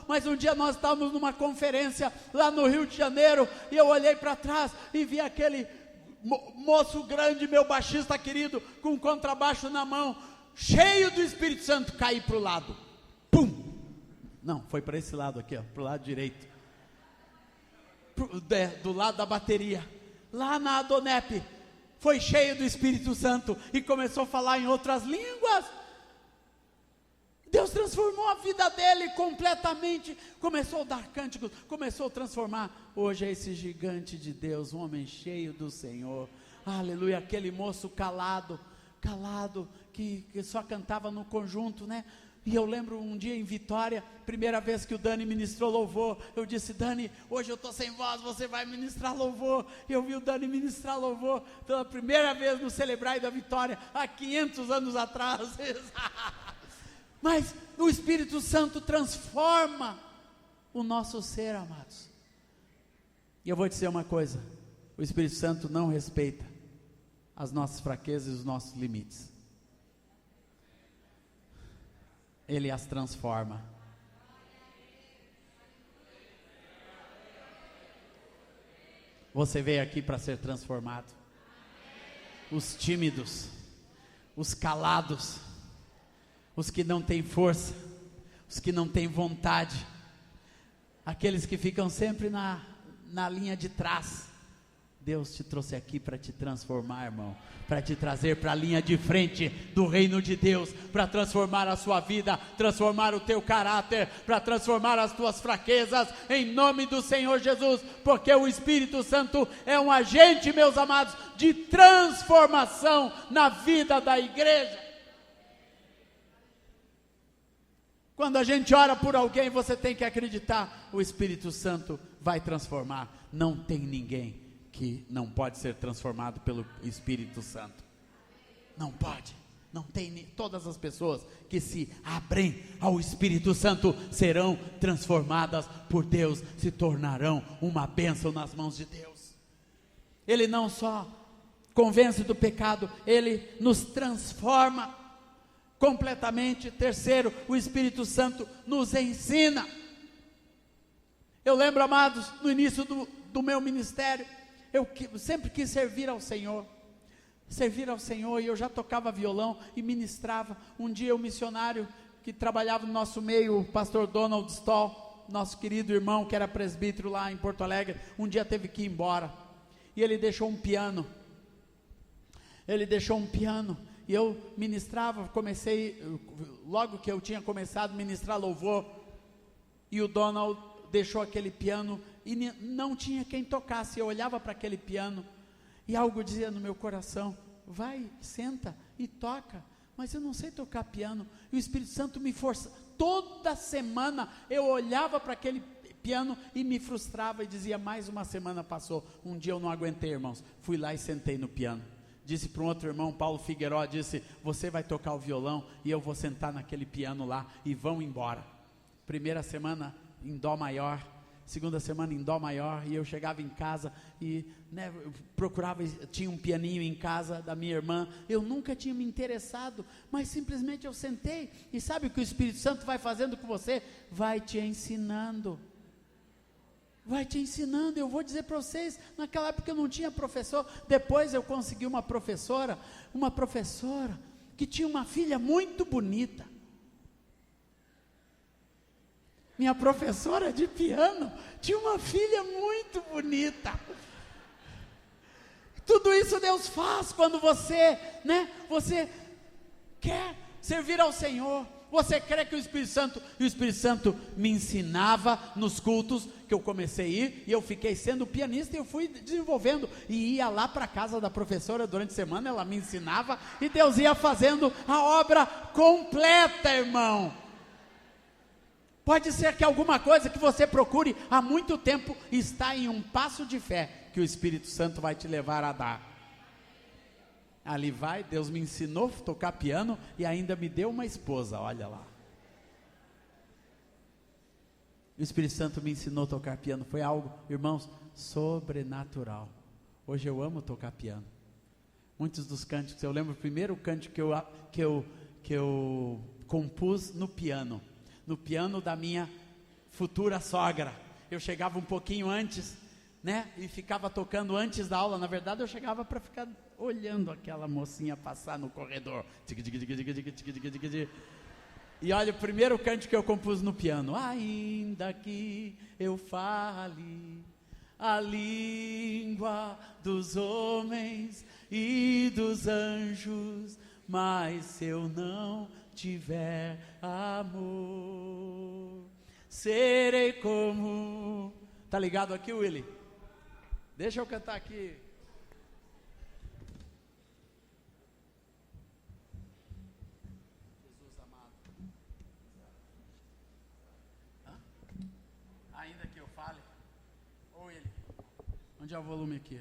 mas um dia nós estávamos numa conferência lá no Rio de Janeiro, e eu olhei para trás e vi aquele moço grande, meu baixista querido, com um contrabaixo na mão, cheio do Espírito Santo, cair para o lado, pum, não, foi para esse lado aqui, para o lado direito, do lado da bateria, lá na Adonep, foi cheio do Espírito Santo, e começou a falar em outras línguas. Deus transformou a vida dele completamente, começou a dar cânticos, começou a transformar. Hoje é esse gigante de Deus, um homem cheio do Senhor, aleluia. Aquele moço calado, que só cantava no conjunto, né? E eu lembro um dia em Vitória, primeira vez que o Dani ministrou louvor, eu disse: Dani, hoje eu estou sem voz, você vai ministrar louvor. E eu vi o Dani ministrar louvor pela primeira vez no Celebrai da Vitória, há 500 anos atrás. Mas o Espírito Santo transforma o nosso ser, amados. E eu vou dizer uma coisa: o Espírito Santo não respeita as nossas fraquezas e os nossos limites. Ele as transforma. Você veio aqui para ser transformado. Os tímidos, os calados, os que não têm força, os que não têm vontade, aqueles que ficam sempre na linha de trás. Deus te trouxe aqui para te transformar, irmão, para te trazer para a linha de frente do reino de Deus, para transformar a sua vida, transformar o teu caráter, para transformar as tuas fraquezas, em nome do Senhor Jesus, porque o Espírito Santo é um agente, meus amados, de transformação na vida da igreja. Quando a gente ora por alguém, você tem que acreditar, o Espírito Santo vai transformar. Não tem ninguém que não pode ser transformado pelo Espírito Santo. Não pode. Não tem. Todas as pessoas que se abrem ao Espírito Santo serão transformadas por Deus, se tornarão uma bênção nas mãos de Deus. Ele não só convence do pecado, ele nos transforma completamente. Terceiro, o Espírito Santo nos ensina. Eu lembro, amados, no início do meu ministério, eu sempre quis servir ao Senhor, e eu já tocava violão e ministrava. Um dia o missionário que trabalhava no nosso meio, o pastor Donald Stoll, nosso querido irmão que era presbítero lá em Porto Alegre, um dia teve que ir embora, e ele deixou um piano, e eu ministrava, logo que eu tinha começado a ministrar louvor, e o Donald deixou aquele piano, e não tinha quem tocasse. Eu olhava para aquele piano, e algo dizia no meu coração: vai, senta e toca. Mas eu não sei tocar piano, e o Espírito Santo me força. Toda semana eu olhava para aquele piano e me frustrava, e dizia: mais uma semana passou. Um dia eu não aguentei, irmãos, fui lá e sentei no piano. Disse para um outro irmão, Paulo Figueiró, disse: você vai tocar o violão, e eu vou sentar naquele piano lá, e vão embora. Primeira semana em dó maior, segunda semana em dó maior, e eu chegava em casa e eu procurava, tinha um pianinho em casa da minha irmã, eu nunca tinha me interessado, mas simplesmente eu sentei, e sabe o que o Espírito Santo vai fazendo com você? Vai te ensinando, eu vou dizer para vocês, naquela época eu não tinha professor, depois eu consegui uma professora que tinha uma filha muito bonita. Minha professora de piano tinha uma filha muito bonita. Tudo isso Deus faz quando você quer servir ao Senhor. Você crê que o Espírito Santo me ensinava nos cultos que eu comecei a ir, e eu fiquei sendo pianista, e eu fui desenvolvendo, e ia lá para a casa da professora durante a semana, ela me ensinava, e Deus ia fazendo a obra completa, irmão. Pode ser que alguma coisa que você procure há muito tempo está em um passo de fé que o Espírito Santo vai te levar a dar. Ali vai, Deus me ensinou a tocar piano e ainda me deu uma esposa, olha lá. O Espírito Santo me ensinou a tocar piano, foi algo, irmãos, sobrenatural. Hoje eu amo tocar piano. Muitos dos cânticos, eu lembro o primeiro cântico que eu compus no piano da minha futura sogra. Eu chegava um pouquinho antes, e ficava tocando antes da aula. Na verdade eu chegava para ficar olhando aquela mocinha passar no corredor, e olha, o primeiro cântico que eu compus no piano: ainda que eu fale a língua dos homens e dos anjos, mas se eu não tiver amor, serei como... Tá ligado aqui, Willy? Deixa eu cantar aqui. Jesus amado. Ainda que eu fale. Ô Willy, onde é o volume aqui?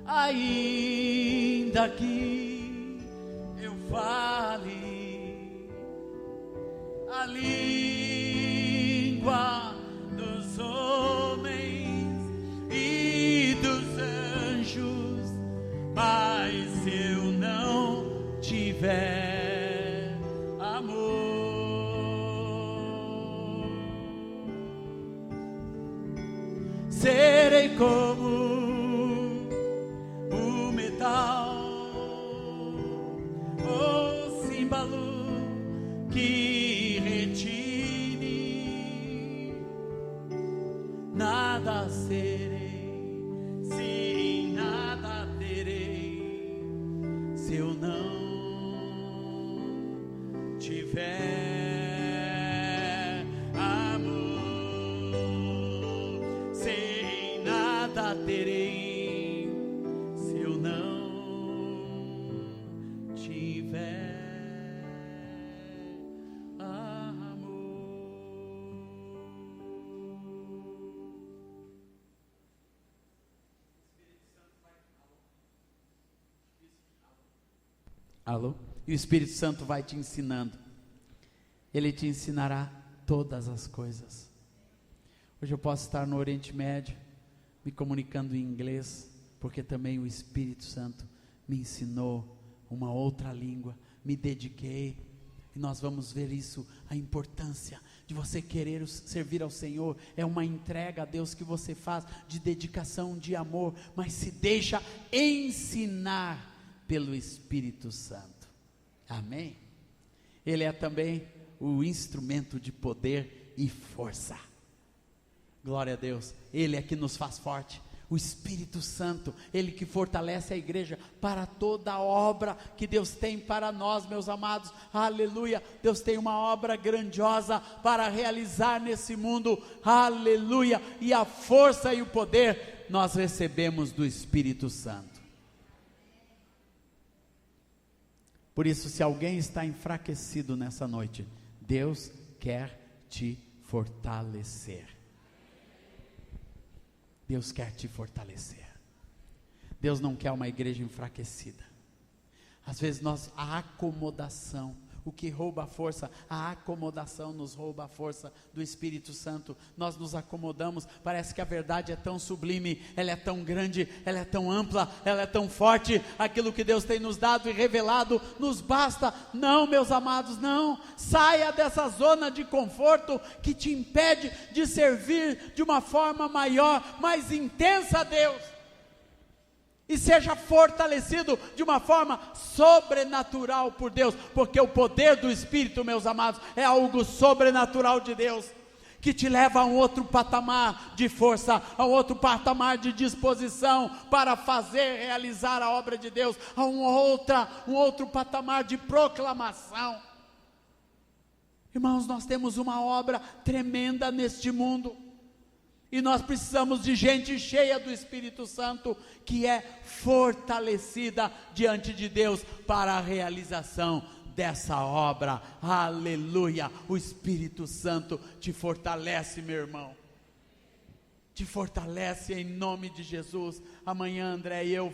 Ainda que eu fale a língua dos homens e dos anjos, mas se eu não tiver amor, serei como o metal, o símbolo nada serei, sim, nada terei, se eu não tiver amor, sem nada terei, se eu não tiver alô? E o Espírito Santo vai te ensinando. Ele te ensinará todas as coisas. Hoje eu posso estar no Oriente Médio, me comunicando em inglês, porque também o Espírito Santo me ensinou uma outra língua, me dediquei. E nós vamos ver isso, a importância de você querer servir ao Senhor, é uma entrega a Deus que você faz, de dedicação, de amor, mas se deixa ensinar pelo Espírito Santo, amém? Ele é também o instrumento de poder e força, glória a Deus, Ele é que nos faz forte, o Espírito Santo, Ele que fortalece a igreja para toda a obra que Deus tem para nós, meus amados, aleluia, Deus tem uma obra grandiosa para realizar nesse mundo, aleluia, e a força e o poder nós recebemos do Espírito Santo. Por isso, se alguém está enfraquecido nessa noite, Deus quer te fortalecer. Deus quer te fortalecer. Deus não quer uma igreja enfraquecida. Às vezes a acomodação, o que rouba a força, a acomodação nos rouba a força do Espírito Santo. Nós nos acomodamos, parece que a verdade é tão sublime, ela é tão grande, ela é tão ampla, ela é tão forte, aquilo que Deus tem nos dado e revelado, nos basta. Não, meus amados, não, saia dessa zona de conforto, que te impede de servir de uma forma maior, mais intensa a Deus, e seja fortalecido de uma forma sobrenatural por Deus, porque o poder do Espírito, meus amados, é algo sobrenatural de Deus, que te leva a um outro patamar de força, a um outro patamar de disposição, para realizar a obra de Deus, a um outro patamar de proclamação. Irmãos, nós temos uma obra tremenda neste mundo, e nós precisamos de gente cheia do Espírito Santo, que é fortalecida diante de Deus para a realização dessa obra, aleluia. O Espírito Santo te fortalece, meu irmão, te fortalece em nome de Jesus. Amanhã André e eu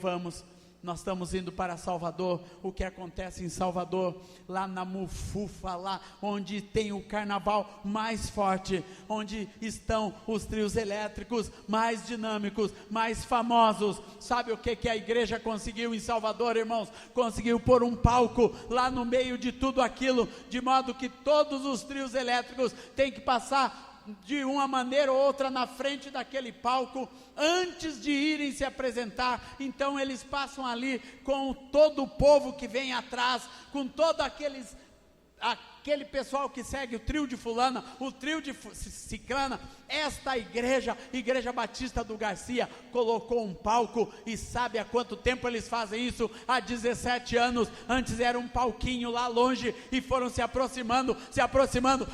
nós estamos indo para Salvador. O que acontece em Salvador, lá na Mufufa, lá onde tem o carnaval mais forte, onde estão os trios elétricos mais dinâmicos, mais famosos. Sabe o que a igreja conseguiu em Salvador, irmãos? Conseguiu pôr um palco lá no meio de tudo aquilo, de modo que todos os trios elétricos têm que passar de uma maneira ou outra na frente daquele palco, antes de irem se apresentar. Então eles passam ali com todo o povo que vem atrás, com todo aquele pessoal que segue o trio de fulana, o trio de ciclana. Esta igreja Batista do Garcia, colocou um palco, e sabe há quanto tempo eles fazem isso? Há 17 anos, antes era um palquinho lá longe, e foram se aproximando,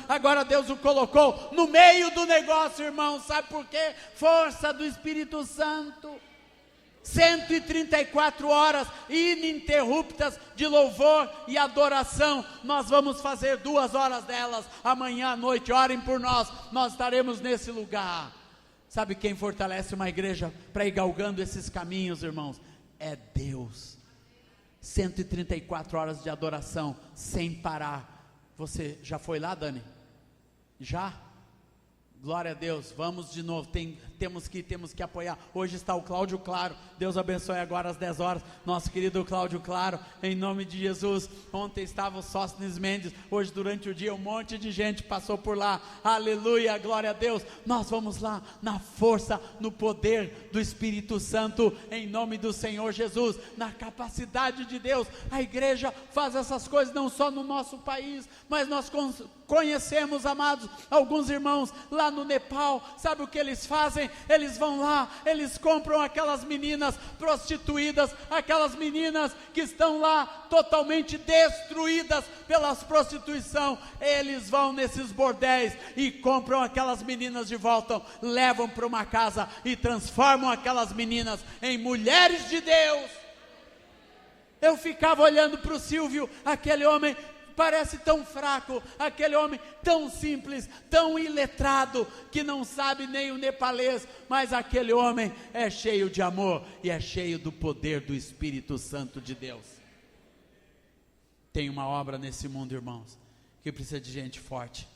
agora Deus o colocou no meio do negócio, irmão. Sabe por quê? Força do Espírito Santo. 134 horas ininterruptas de louvor e adoração. Nós vamos fazer 2 horas delas amanhã à noite. Orem por nós, nós estaremos nesse lugar. Sabe quem fortalece uma igreja para ir galgando esses caminhos, irmãos? É Deus. 134 horas de adoração sem parar. Você já foi lá, Dani? Já? Glória a Deus, vamos de novo, temos que apoiar. Hoje está o Cláudio Claro, Deus abençoe agora às 10 horas, nosso querido Cláudio Claro, em nome de Jesus. Ontem estava o Sóstenes Mendes, hoje durante o dia um monte de gente passou por lá, aleluia, glória a Deus. Nós vamos lá na força, no poder do Espírito Santo, em nome do Senhor Jesus, na capacidade de Deus. A igreja faz essas coisas não só no nosso país, mas nós conhecemos, amados, alguns irmãos lá no Nepal. Sabe o que eles fazem? Eles vão lá, eles compram aquelas meninas prostituídas, aquelas meninas que estão lá totalmente destruídas pela prostituição. Eles vão nesses bordéis e compram aquelas meninas de volta, levam para uma casa e transformam aquelas meninas em mulheres de Deus. Eu ficava olhando para o Silvio, aquele homem parece tão fraco, aquele homem tão simples, tão iletrado, que não sabe nem o nepalês, mas aquele homem é cheio de amor e é cheio do poder do Espírito Santo de Deus. Tem uma obra nesse mundo, irmãos, que precisa de gente forte,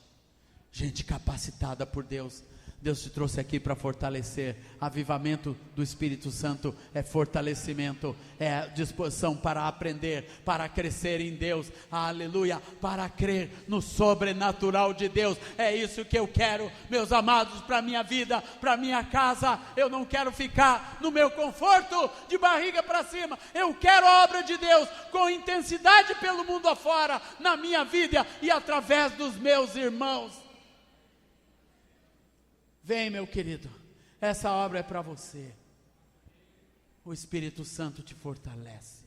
gente capacitada por Deus. Deus te trouxe aqui para fortalecer. Avivamento do Espírito Santo é fortalecimento, é disposição para aprender, para crescer em Deus, aleluia, para crer no sobrenatural de Deus. É isso que eu quero, meus amados, para a minha vida, para a minha casa. Eu não quero ficar no meu conforto de barriga para cima. Eu quero a obra de Deus com intensidade pelo mundo afora, na minha vida e através dos meus irmãos. Vem, meu querido, essa obra é para você. O Espírito Santo te fortalece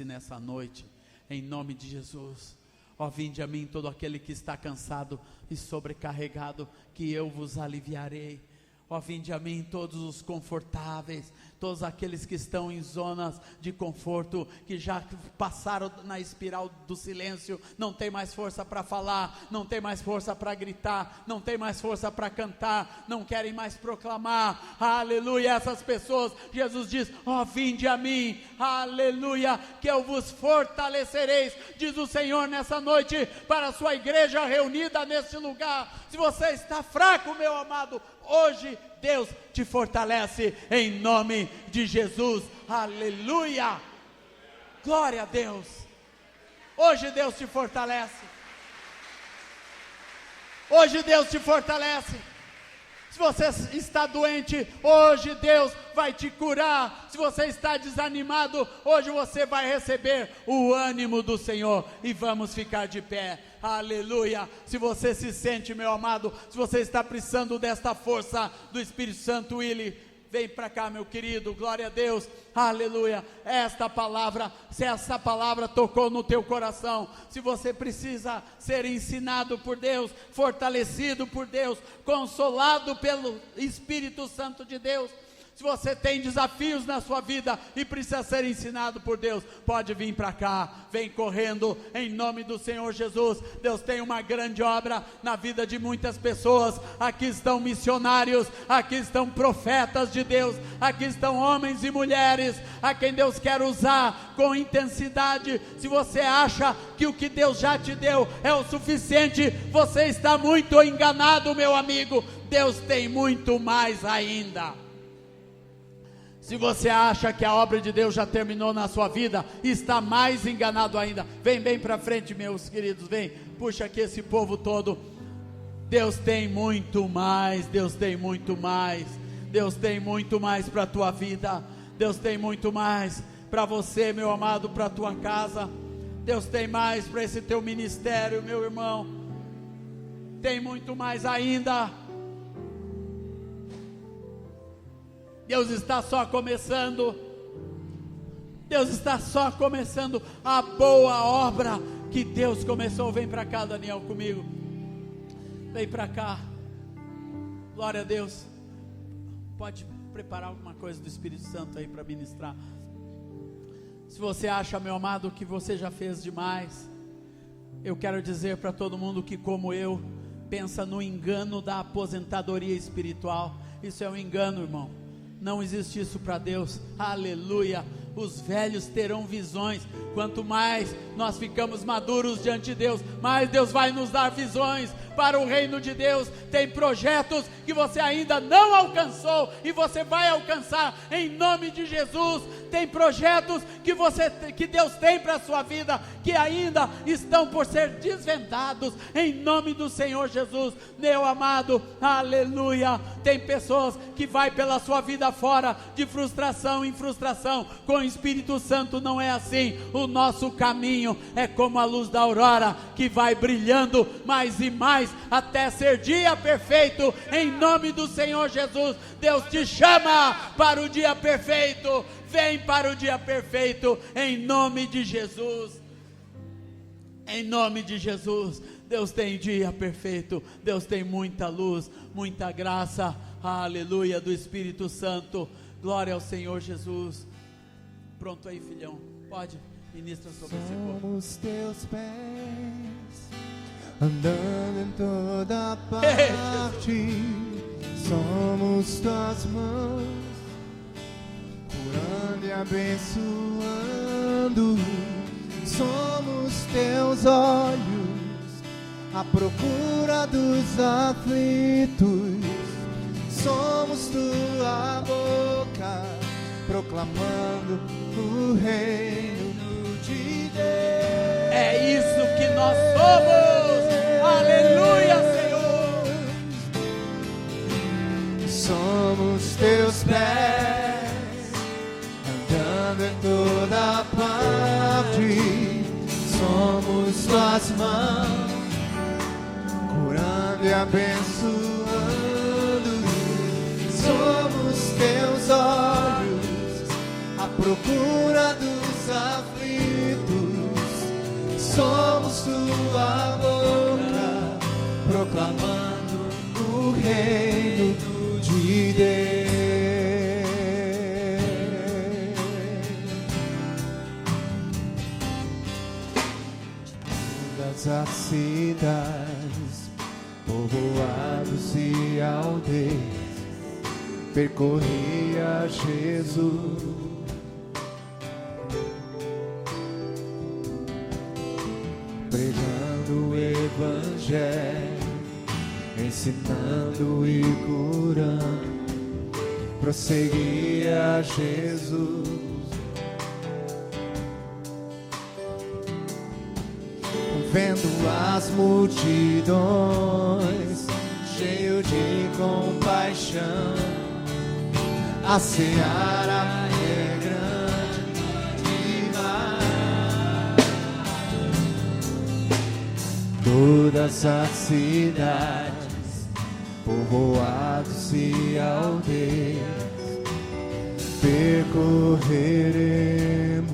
nessa noite, em nome de Jesus. Ó, vinde a mim todo aquele que está cansado e sobrecarregado, que eu vos aliviarei. Ó, vinde a mim todos os confortáveis, todos aqueles que estão em zonas de conforto, que já passaram na espiral do silêncio, não tem mais força para falar, não tem mais força para gritar, não tem mais força para cantar, não querem mais proclamar, aleluia. Essas pessoas, Jesus diz, ó, vinde a mim, aleluia, que eu vos fortalecereis, diz o Senhor nessa noite, para a sua igreja reunida neste lugar. Se você está fraco, meu amado, hoje Deus te fortalece em nome de Jesus, aleluia, glória a Deus. Hoje Deus te fortalece, hoje Deus te fortalece. Se você está doente, hoje Deus vai te curar. Se você está desanimado, hoje você vai receber o ânimo do Senhor. E vamos ficar de pé, aleluia. Se você se sente, meu amado, se você está precisando desta força do Espírito Santo, Willy, vem para cá, meu querido, glória a Deus, aleluia. Esta palavra, se essa palavra tocou no teu coração, se você precisa ser ensinado por Deus, fortalecido por Deus, consolado pelo Espírito Santo de Deus, se você tem desafios na sua vida e precisa ser ensinado por Deus, pode vir para cá, vem correndo em nome do Senhor Jesus. Deus tem uma grande obra na vida de muitas pessoas. Aqui estão missionários, aqui estão profetas de Deus, aqui estão homens e mulheres a quem Deus quer usar com intensidade. Se você acha que o que Deus já te deu é o suficiente, você está muito enganado, meu amigo. Deus tem muito mais ainda. Se você acha que a obra de Deus já terminou na sua vida, está mais enganado ainda. Vem bem para frente, meus queridos, vem, puxa aqui esse povo todo. Deus tem muito mais, Deus tem muito mais, Deus tem muito mais para a tua vida, Deus tem muito mais para você, meu amado, para a tua casa, Deus tem mais para esse teu ministério, meu irmão, tem muito mais ainda. Deus está só começando, Deus está só começando a boa obra que Deus começou. Vem para cá, Daniel, comigo, vem para cá, glória a Deus. Pode preparar alguma coisa do Espírito Santo aí para ministrar. Se você acha, meu amado, que você já fez demais, eu quero dizer para todo mundo que, como eu, pensa no engano da aposentadoria espiritual. Isso é um engano, irmão. Não existe isso para Deus, aleluia. Os velhos terão visões. Quanto mais nós ficamos maduros diante de Deus, mais Deus vai nos dar visões para o reino de Deus. Tem projetos que você ainda não alcançou e você vai alcançar em nome de Jesus. Tem projetos que Deus tem para a sua vida que ainda estão por ser desvendados em nome do Senhor Jesus. Meu amado, aleluia. Tem pessoas que vai pela sua vida fora, de frustração em frustração. Com o Espírito Santo não é assim. O nosso caminho é como a luz da aurora, que vai brilhando mais e mais, até ser dia perfeito, em nome do Senhor Jesus. Deus te chama para o dia perfeito. Vem para o dia perfeito, em nome de Jesus. Em nome de Jesus. Deus tem dia perfeito. Deus tem muita luz, muita graça. Aleluia, do Espírito Santo. Glória ao Senhor Jesus. Pronto aí, filhão. Pode, ministra sobre esse povo. Somos teus pés, andando em toda parte. Somos tuas mãos, curando e abençoando. Somos teus olhos, à procura dos aflitos. Somos tua boca, proclamando o reino de Deus. É isso que nós somos. Aleluia, Senhor. Somos teus pés, andando em toda parte. Somos tuas mãos, curando e abençoando. Somos teus olhos, à procura dos aflitos. Somos tua boca, proclamando o reino de Deus. Todas as cidades, povoados e aldeias, percorria Jesus, pregando o Evangelho, ensinando e curando. Prosseguia Jesus, vendo as multidões, cheio de compaixão. A seara é grande demais. Todas as cidades, povoados e aldeias, percorreremos,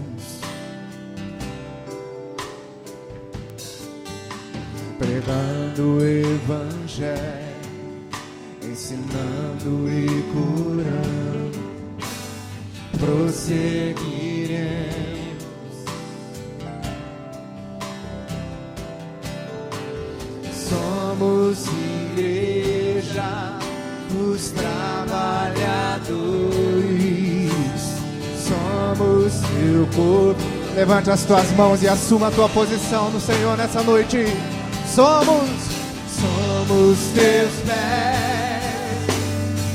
pregando o Evangelho, ensinando e curando. Prosseguiremos, somos igreja dos trabalhadores, somos teu corpo. Levante as tuas mãos e assuma a tua posição no Senhor nessa noite. Somos teus pés,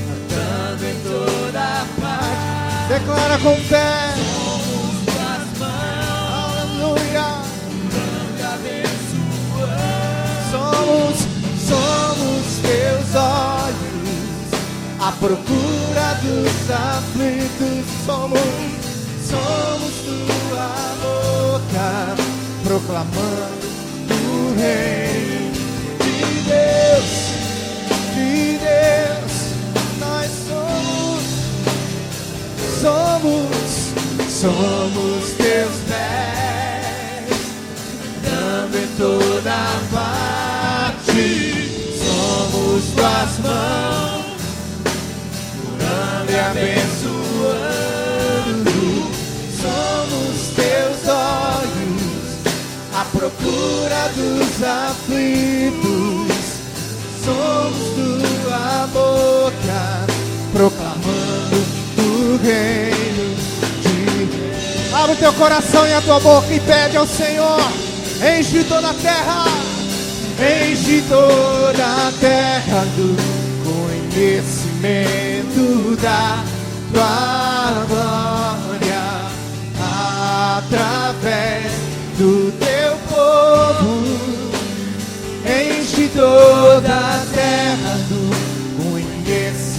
andando em toda parte. Declara com fé. Somos tuas mãos, aleluia, curando e abençoando. Somos teus olhos, à procura dos aflitos. Somos tua boca, proclamando o reino de Deus, nós somos teus pés, andando em toda parte. Somos tuas mãos, curando e abençoando. Somos teus olhos, à procura dos aflitos. Somos tua boca, proclamando o reino de Deus. Abre o teu coração e a tua boca e pede ao Senhor. Enche toda a terra do conhecimento da tua glória, através do teu povo. Enche toda a terra do conhecimento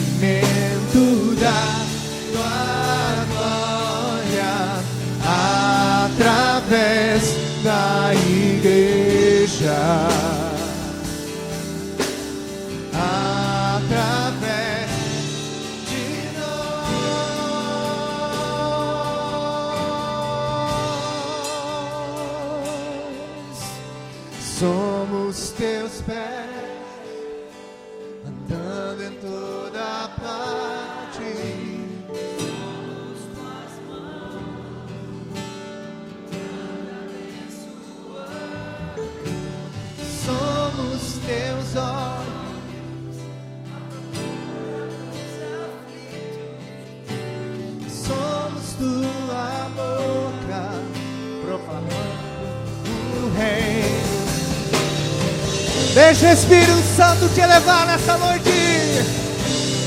Deixa o Espírito Santo te levar nessa noite.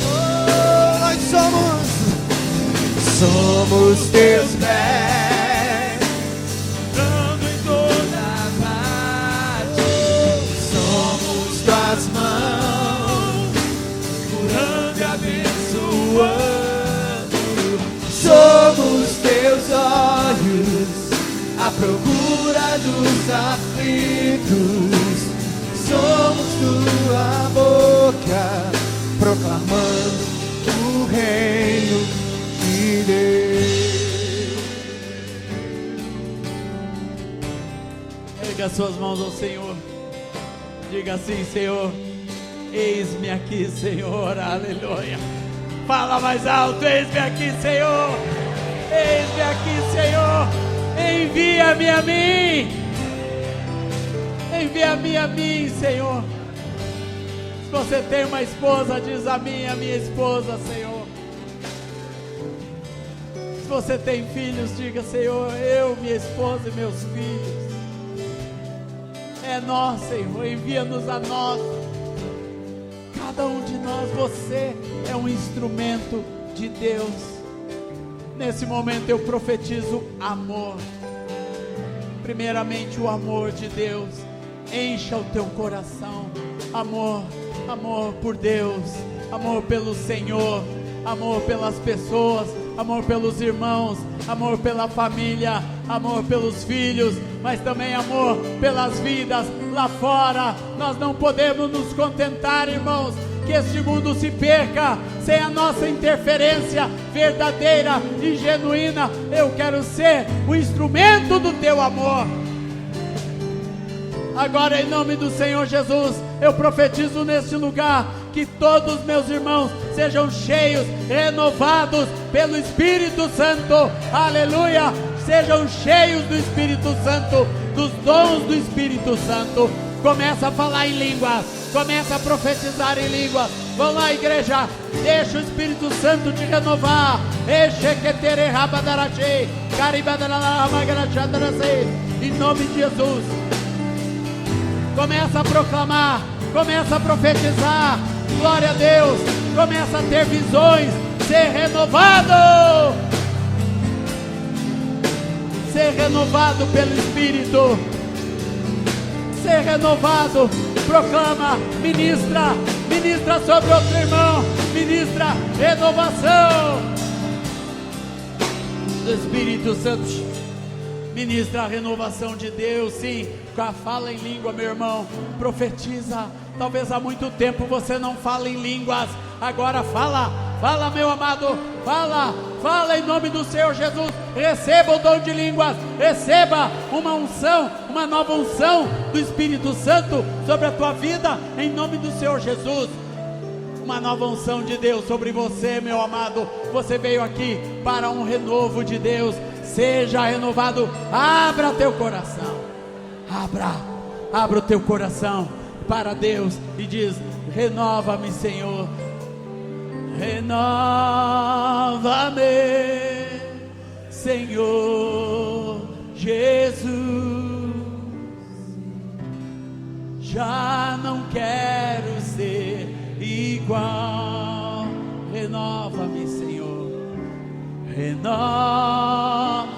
Oh, nós somos teus pés, andando em toda parte. Somos tuas mãos, curando e abençoando. Somos teus olhos, à procura dos aflitos. Somos tua boca, proclamando o reino de Deus. Erga suas mãos ao Senhor. Diga assim: Senhor, eis-me aqui, Senhor. Aleluia. Fala mais alto: eis-me aqui, Senhor. Eis-me aqui, Senhor. Envia-me a mim. Envia-me a mim, Senhor. Se você tem uma esposa, diz a minha esposa, Senhor. Se você tem filhos, diga: Senhor, eu, minha esposa e meus filhos. É nós, Senhor, envia-nos a nós. Cada um de nós, você é um instrumento de Deus. Nesse momento eu profetizo amor. Primeiramente o amor de Deus. Encha o teu coração. Amor, amor por Deus, amor pelo Senhor, amor pelas pessoas, amor pelos irmãos, amor pela família, amor pelos filhos, mas também amor pelas vidas lá fora. Nós não podemos nos contentar, irmãos, que este mundo se perca sem a nossa interferência verdadeira e genuína. Eu quero ser o instrumento do teu amor. Agora, em nome do Senhor Jesus, eu profetizo neste lugar que todos meus irmãos sejam cheios, renovados pelo Espírito Santo. Aleluia! Sejam cheios do Espírito Santo, dos dons do Espírito Santo. Começa a falar em línguas, começa a profetizar em línguas. Vamos lá, igreja, deixa o Espírito Santo te renovar. Em nome de Jesus. Começa a proclamar, começa a profetizar. Glória a Deus. Começa a ter visões. Ser renovado. Ser renovado pelo Espírito. Ser renovado. Proclama, ministra, ministra sobre outro irmão. Ministra renovação do Espírito Santo. Ministra a renovação de Deus, sim. Fala em língua, meu irmão. Profetiza. Talvez há muito tempo você não fala em línguas. Agora fala, fala, meu amado. Fala, fala em nome do Senhor Jesus. Receba o dom de línguas. Receba uma unção, uma nova unção do Espírito Santo sobre a tua vida, em nome do Senhor Jesus. Uma nova unção de Deus sobre você, meu amado. Você veio aqui para um renovo de Deus. Seja renovado. Abra teu coração. Abra o teu coração para Deus e diz: renova-me, Senhor. Renova-me, Senhor Jesus. Já não quero ser igual. Renova-me, Senhor. Renova-me,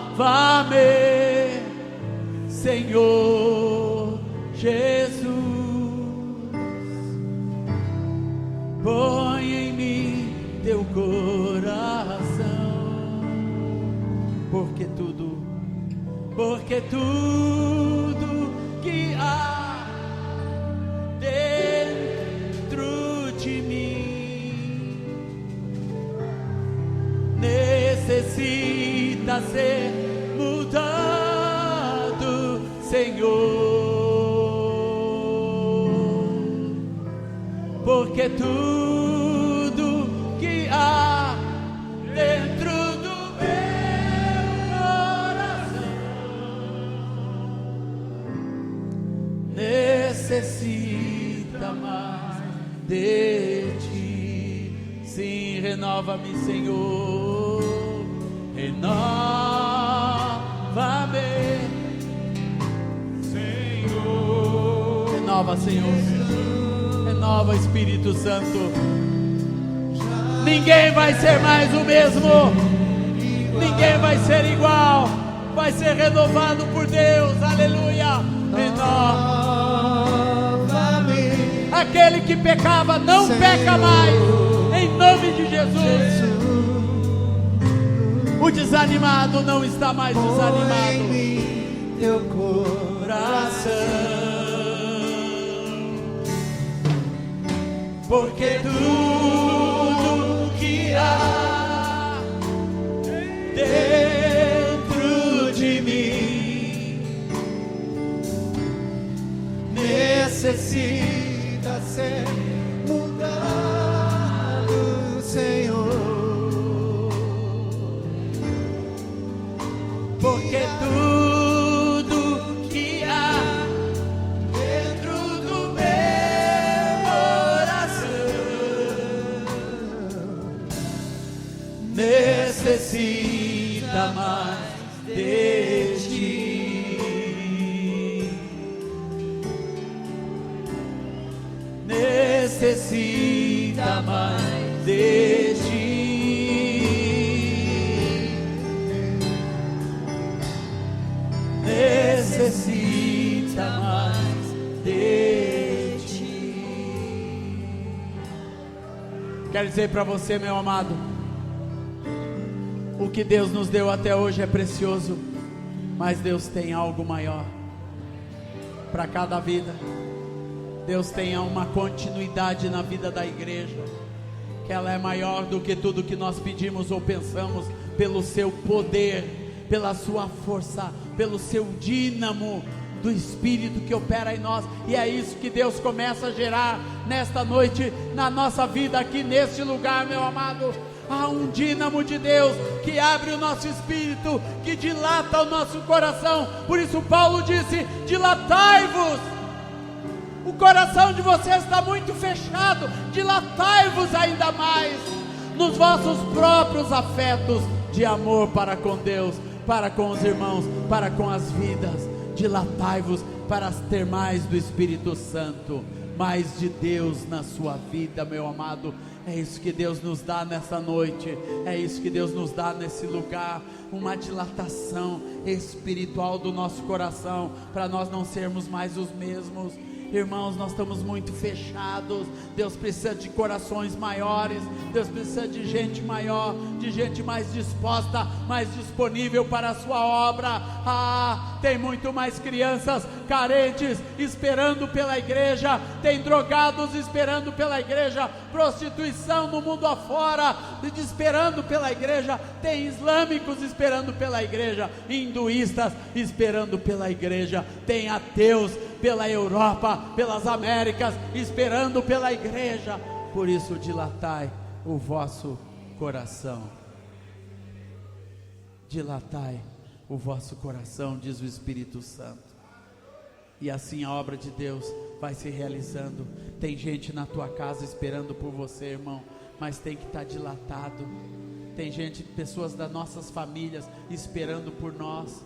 Senhor Jesus. Põe em mim teu coração, porque tudo que há dentro de mim necessita ser mudado, Senhor. Porque tudo que há dentro do meu coração necessita mais de ti. Sim, renova-me, Senhor. Renova-me, Senhor. Renova, Senhor. Renova, Espírito Santo. Ninguém vai ser mais o mesmo. Ninguém vai ser igual. Vai ser renovado por Deus. Aleluia. Renova-me. Aquele que pecava não peca mais. Em nome de Jesus. O desanimado não está mais desanimado. Teu coração, porque tudo que há dentro de mim necessita ser mudado, Senhor. Porque tudo que há dentro do meu coração necessita mais de ti. Necessita mais de ti. Necessita mais de ti. Quero dizer para você, meu amado, o que Deus nos deu até hoje é precioso, mas Deus tem algo maior para cada vida. Deus tem uma continuidade na vida da igreja, que ela é maior do que tudo que nós pedimos ou pensamos, pelo seu poder, pela sua força, pelo seu dínamo do Espírito que opera em nós. E é isso que Deus começa a gerar nesta noite, na nossa vida aqui neste lugar, meu amado. Há um dínamo de Deus que abre o nosso espírito, que dilata o nosso coração. Por isso Paulo disse: dilatai-vos. O coração de vocês está muito fechado. Dilatai-vos ainda mais nos vossos próprios afetos de amor para com Deus, para com os irmãos, para com as vidas. Dilatai-vos para ter mais do Espírito Santo, mais de Deus na sua vida, meu amado. É isso que Deus nos dá nessa noite, é isso que Deus nos dá nesse lugar, uma dilatação espiritual do nosso coração, para nós não sermos mais os mesmos. Irmãos, nós estamos muito fechados. Deus precisa de corações maiores. Deus precisa de gente maior, de gente mais disposta, mais disponível para a sua obra. Tem muito mais crianças carentes esperando pela igreja, tem drogados esperando pela igreja, prostituição no mundo afora esperando pela igreja, tem islâmicos esperando pela igreja, hinduístas esperando pela igreja, tem ateus pela Europa, pelas Américas, esperando pela igreja. Por isso dilatai o vosso coração. Dilatai o vosso coração, diz o Espírito Santo. E assim a obra de Deus vai se realizando. Tem gente na tua casa esperando por você, irmão, mas tem que estar dilatado. Tem gente, pessoas das nossas famílias esperando por nós.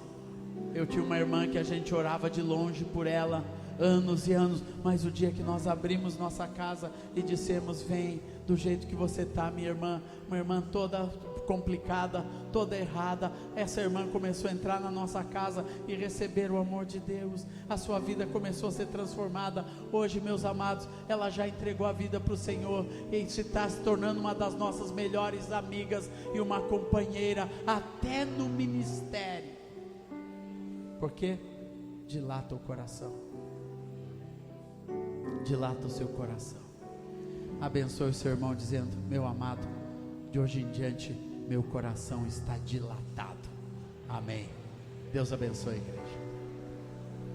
Eu tinha uma irmã que a gente orava de longe por ela, anos e anos, mas o dia que nós abrimos nossa casa e dissemos: vem do jeito que você está, minha irmã, uma irmã toda complicada, toda errada, essa irmã começou a entrar na nossa casa e receber o amor de Deus, a sua vida começou a ser transformada. Hoje, meus amados, ela já entregou a vida para o Senhor e está se tornando uma das nossas melhores amigas e uma companheira, até no ministério. Porque dilata o coração, dilata o seu coração. Abençoe o seu irmão dizendo: meu amado, de hoje em diante meu coração está dilatado. Amém. Deus abençoe, igreja.